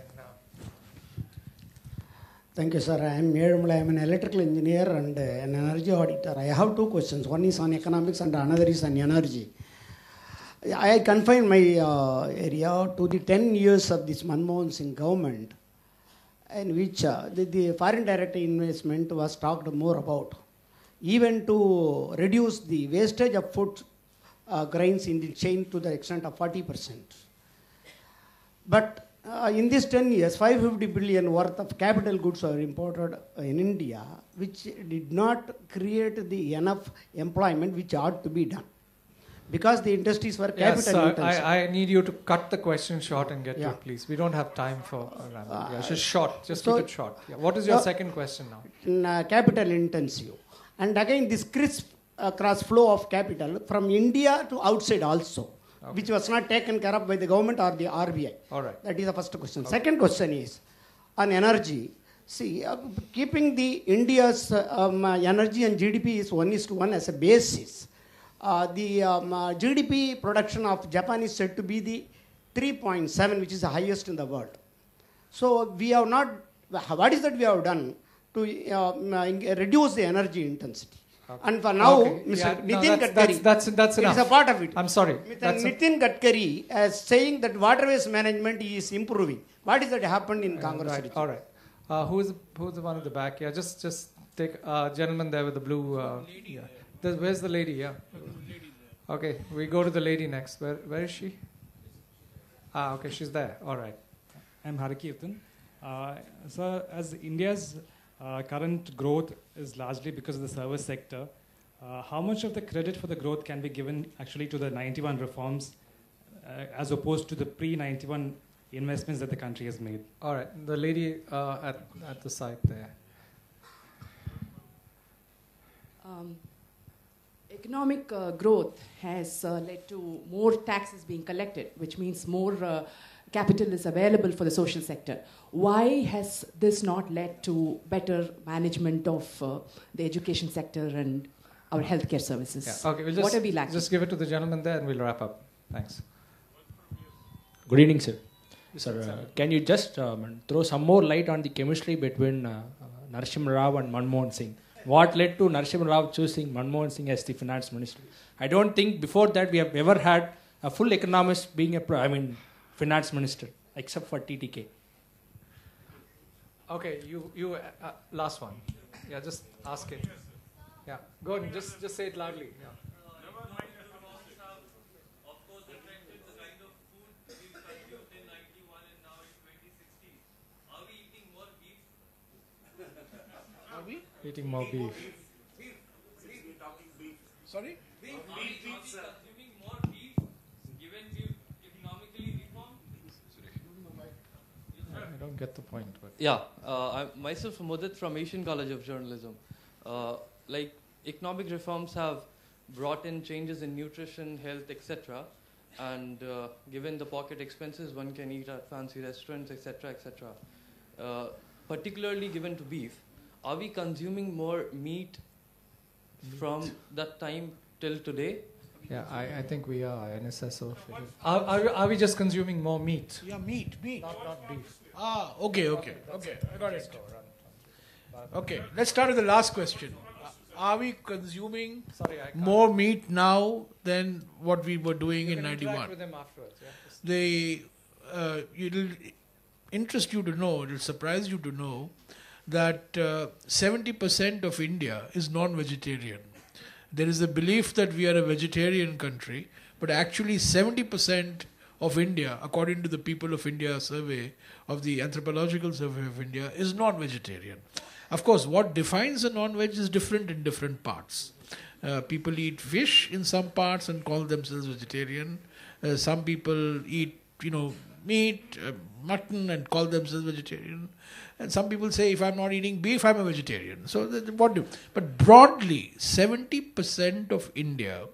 Speaker 12: Thank you, sir. I am Medamala. I am an electrical engineer and an energy auditor. I have 2 questions. One is on economics and another is on energy. I confine my area to the 10 years of this Manmohan Singh government, in which the foreign direct investment was talked more about, even to reduce the wastage of food grains in the chain to the extent of 40%. But in these 10 years, 550 billion worth of capital goods are imported in India, which did not create the enough employment which ought to be done. Because the industries were capital intensive.
Speaker 2: I need you to cut the question short and get to it, please. We don't have time for just short. Just keep it short. Yeah. What is your second question now?
Speaker 12: Capital intensive. And again, this crisp cross flow of capital from India to outside also, which was not taken care of by the government or the RBI.
Speaker 2: All right.
Speaker 12: That is the first question. Second question is on energy. See, keeping the India's energy and GDP is 1:1 as a basis. The GDP production of Japan is said to be the 3.7, which is the highest in the world. So we have not, what is that we have done to reduce the energy intensity? Okay. And for now, Mr. Nitin Gadkari,
Speaker 2: that's enough.
Speaker 12: It is a part of it.
Speaker 2: I'm sorry.
Speaker 12: Nitin Gadkari is saying that waterways management is improving. What is that happened in Congress?
Speaker 2: Right. All right. Who's the one at the back? Yeah, just take gentleman there with the blue. Where's the lady? Yeah. Okay, we go to the lady next. Where is she? Okay, she's there. All right.
Speaker 13: I'm Harakirtan. So as India's current growth is largely because of the service sector, how much of the credit for the growth can be given actually to the 91 reforms as opposed to the pre-91 investments that the country has made?
Speaker 2: All right, the lady at the side there.
Speaker 14: Economic growth has led to more taxes being collected, which means more capital is available for the social sector. Why has this not led to better management of the education sector and our healthcare services?
Speaker 2: Yeah. Okay, we'll
Speaker 14: what are we lacking?
Speaker 2: Just give it to the gentleman there and we'll wrap up. Thanks.
Speaker 15: Good evening, sir. Sir, can you just throw some more light on the chemistry between Narasimha Rao and Manmohan Singh? What led to Narasimha Rao choosing Manmohan Singh as the finance minister? I don't think before that we have ever had a full economist being finance minister, except for TTK.
Speaker 2: Okay, you last one. Yeah, just ask it. Yeah, go ahead. Just say it loudly. Yeah. Eating more beef.
Speaker 3: Sorry?
Speaker 16: Consuming more beef given we've economically reformed?
Speaker 2: I don't get the point. But
Speaker 16: Yeah, I'm myself Mudit from Asian College of Journalism.
Speaker 17: economic reforms have brought in changes in nutrition, health, etc. And given the pocket expenses, one can eat at fancy restaurants, etc., etc. Particularly given to beef, are we consuming more meat from that time till today?
Speaker 2: Yeah, I think we are, NSSO. Are we just consuming more meat?
Speaker 3: Yeah, meat.
Speaker 2: Not beef.
Speaker 3: Okay, I got it. Okay, let's start with the last question. Are we consuming more meat now than what we were doing in 91?
Speaker 2: With them afterwards, yeah.
Speaker 3: It'll interest you to know, it'll surprise you to know that 70% of India is non-vegetarian. There is a belief that we are a vegetarian country, but actually 70% of India, according to the People of India survey, of the Anthropological Survey of India, is non-vegetarian. Of course, what defines a non-veg is different in different parts. People eat fish in some parts and call themselves vegetarian. Some people eat, meat, mutton and call themselves vegetarian. And some people say, if I'm not eating beef, I'm a vegetarian. So but broadly, 70% of India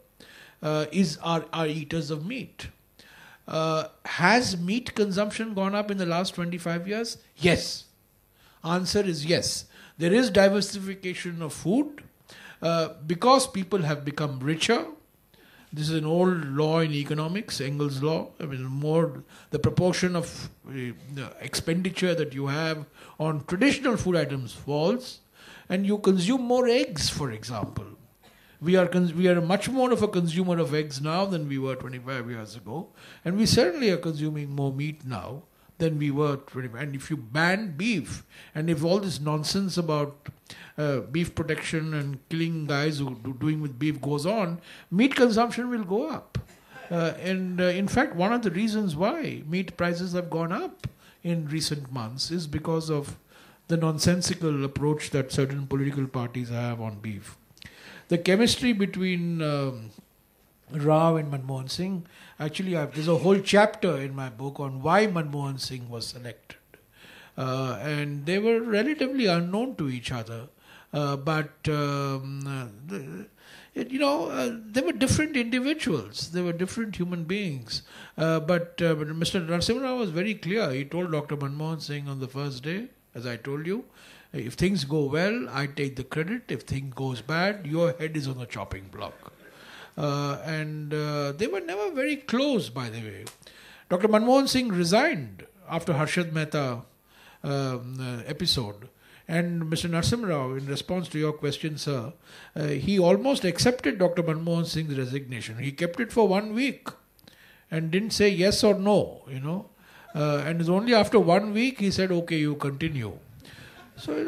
Speaker 3: are eaters of meat. Has meat consumption gone up in the last 25 years? Yes. Answer is yes. There is diversification of food because people have become richer. This is an old law in economics, Engels' law. I mean, the proportion of the expenditure that you have on traditional food items falls, and you consume more eggs, for example. We are much more of a consumer of eggs now than we were 25 years ago, and we certainly are consuming more meat now than we were 25. And if you ban beef, and if all this nonsense about beef protection and killing guys who doing with beef goes on, meat consumption will go up. In fact, one of the reasons why meat prices have gone up in recent months is because of the nonsensical approach that certain political parties have on beef. The chemistry between Rao and Manmohan Singh, actually there's a whole chapter in my book on why Manmohan Singh was selected. And they were relatively unknown to each other. But they were different individuals. They were different human beings. But Mr. Narasimha Rao was very clear. He told Dr. Manmohan Singh on the first day, as I told you, if things go well, I take the credit. If things goes bad, your head is on the chopping block. And they were never very close, by the way. Dr. Manmohan Singh resigned after Harshad Mehta episode. And Mr. Narasimha Rao, in response to your question, sir, he almost accepted Dr. Manmohan Singh's resignation. He kept it for 1 week and didn't say yes or no, and it's only after 1 week he said, okay, you continue. So it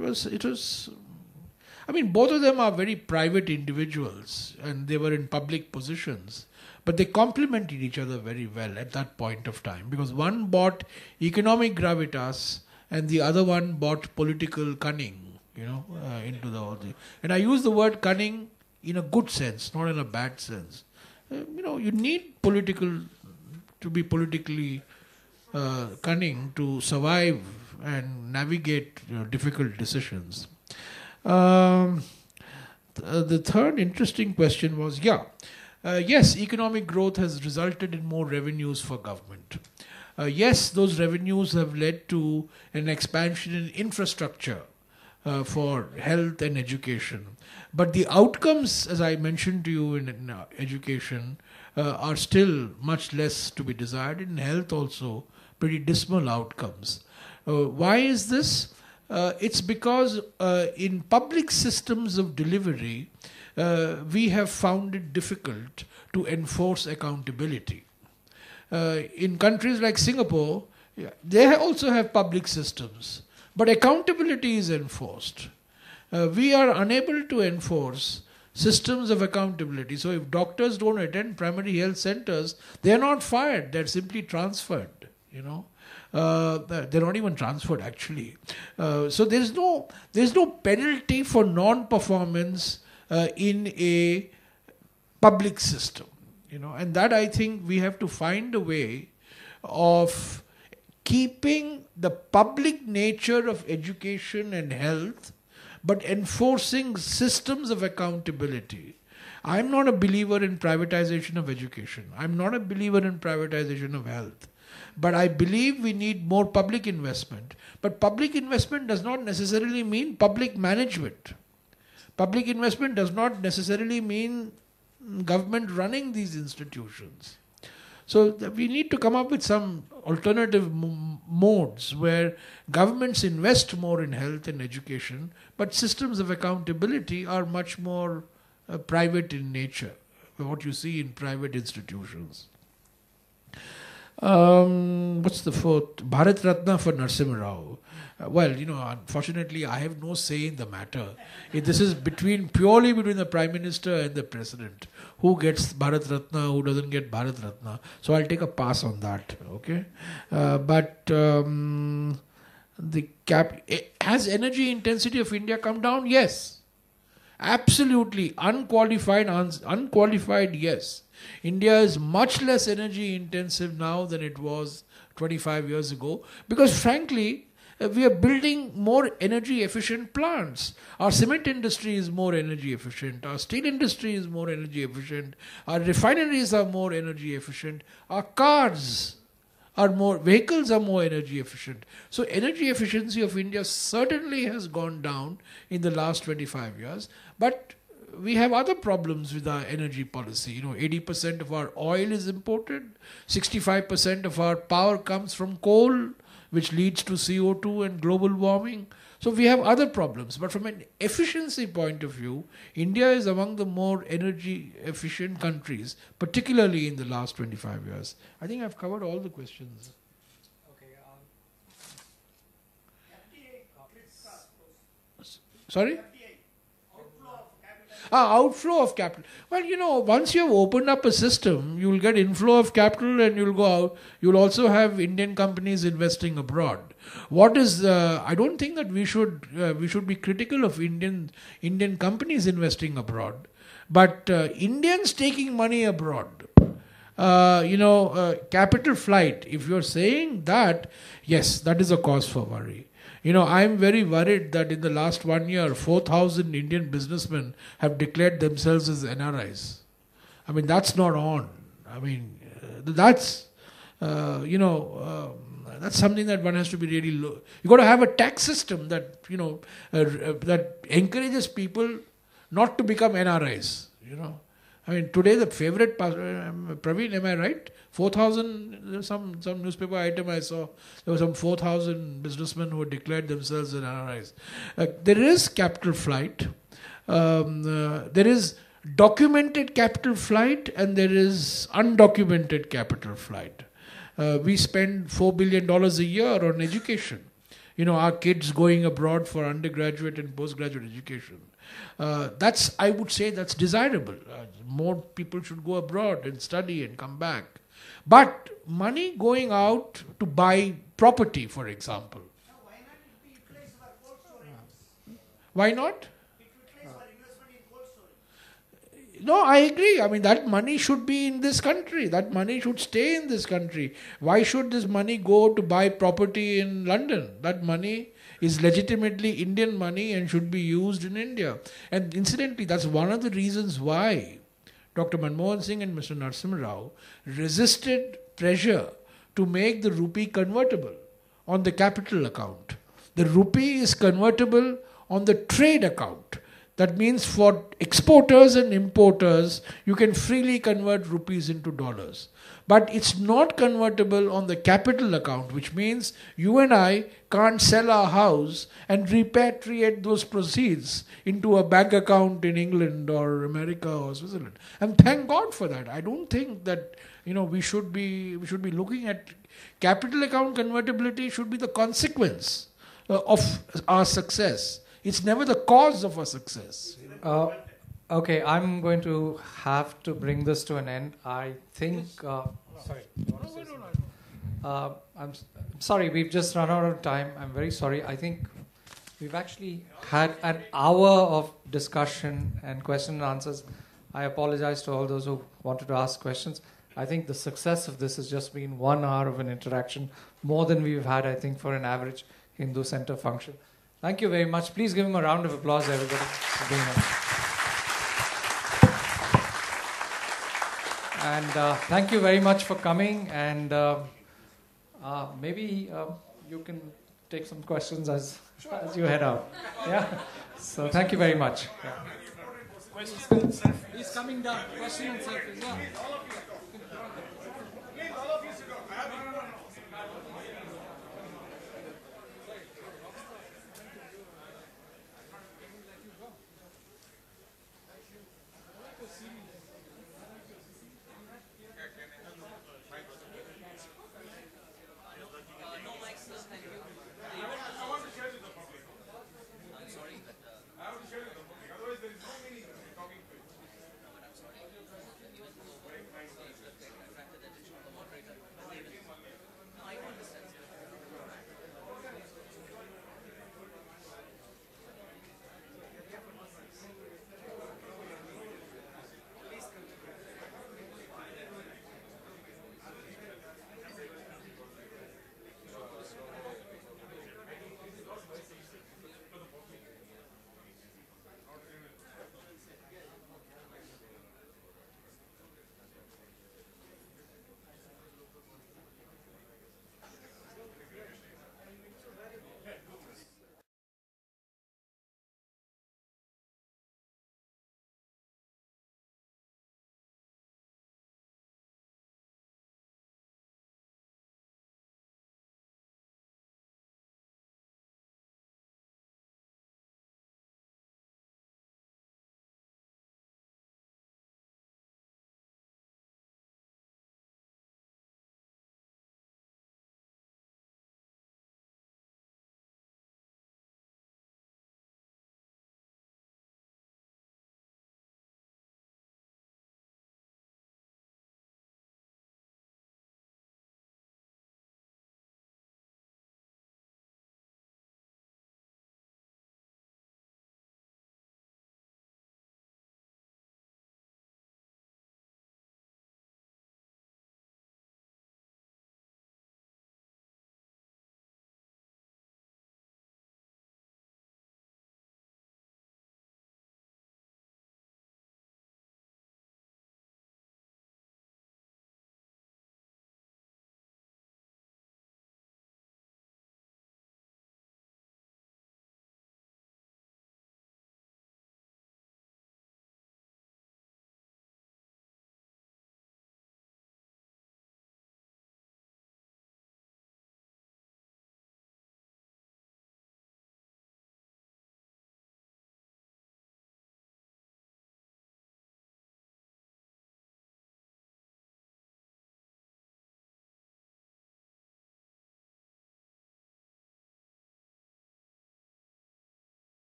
Speaker 3: was, it was. I mean, both of them are very private individuals and they were in public positions, but they complemented each other very well at that point of time, because one bought economic gravitas and the other one bought political cunning, into the whole thing. And I use the word cunning in a good sense, not in a bad sense. You need to be politically cunning to survive and navigate difficult decisions. The third interesting question was, yes, economic growth has resulted in more revenues for government. Yes, those revenues have led to an expansion in infrastructure for health and education. But the outcomes, as I mentioned to you in education, are still much less to be desired. In health also, pretty dismal outcomes. Why is this? It's because in public systems of delivery, we have found it difficult to enforce accountability. In countries like Singapore, they also have public systems, but accountability is enforced. We are unable to enforce systems of accountability. So if doctors don't attend primary health centers, they're not fired, they're simply transferred, they're not even transferred actually. So there's no penalty for non-performance in a public system. And that, I think, we have to find a way of keeping the public nature of education and health, but enforcing systems of accountability. I'm not a believer in privatization of education. I'm not a believer in privatization of health. But I believe we need more public investment. But public investment does not necessarily mean public management. Public investment does not necessarily mean government running these institutions. So we need to come up with some alternative modes where governments invest more in health and education, but systems of accountability are much more private in nature, what you see in private institutions. What's the fourth? Bharat Ratna for Narasimha Rao. Well, unfortunately, I have no say in the matter. This is purely between the Prime Minister and the President. Who gets Bharat Ratna, who doesn't get Bharat Ratna. So I'll take a pass on that. Okay, has energy intensity of India come down? Yes, absolutely. Unqualified, yes. India is much less energy intensive now than it was 25 years ago because, frankly, we are building more energy efficient plants. Our cement industry is more energy efficient. Our steel industry is more energy efficient. Our refineries are more energy efficient. Our vehicles are more energy efficient. So energy efficiency of India certainly has gone down in the last 25 years. But we have other problems with our energy policy. 80% of our oil is imported. 65% of our power comes from coal, which leads to CO2 and global warming. So we have other problems. But from an efficiency point of view, India is among the more energy efficient countries, particularly in the last 25 years. I think I've covered all the questions. Sorry? Outflow of capital. Well, once you have opened up a system, you will get inflow of capital and you'll go out. You'll also have Indian companies investing abroad. I don't think that we should be critical of Indian companies investing abroad. But Indians taking money abroad, capital flight, if you're saying that, yes, that is a cause for worry. I'm very worried that in the last 1 year, 4,000 Indian businessmen have declared themselves as NRIs. I mean, that's not on. I mean, that's something that one has to be really low. You've got to have a tax system that, that encourages people not to become NRIs, I mean, today the favorite, Praveen, am I right? 4,000, some newspaper item I saw, there were some 4,000 businessmen who had declared themselves as NRIs. There is capital flight. There is documented capital flight and there is undocumented capital flight. We spend $4 billion a year on education. Our kids going abroad for undergraduate and postgraduate education. I would say that's desirable. More people should go abroad and study and come back. But money going out to buy property, for example. Why not? No, I agree. I mean, that money should be in this country. That money should stay in this country. Why should this money go to buy property in London? That money is legitimately Indian money and should be used in India. And incidentally, that's one of the reasons why Dr. Manmohan Singh and Mr. Narasimha Rao resisted pressure to make the rupee convertible on the capital account. The rupee is convertible on the trade account. That means for exporters and importers, you can freely convert rupees into dollars. But it's not convertible on the capital account, which means you and I can't sell our house and repatriate those proceeds into a bank account in England or America or Switzerland. And thank God for that. I don't think that we should be looking at capital account convertibility should be the consequence of our success. It's never the cause of our success.
Speaker 2: Okay, I'm going to have to bring this to an end. I think... sorry. I'm sorry, we've just run out of time. I'm very sorry. I think we've actually had an hour of discussion and question and answers. I apologize to all those who wanted to ask questions. I think the success of this has just been 1 hour of an interaction, more than we've had, I think, for an average Hindu Center function. Thank you very much. Please give him a round of applause, everybody, for being here. And thank you very much for coming. And maybe you can take some questions as you head out. Yeah. So thank you very much. Yeah.
Speaker 16: He's coming down. Question and selfies. Yeah.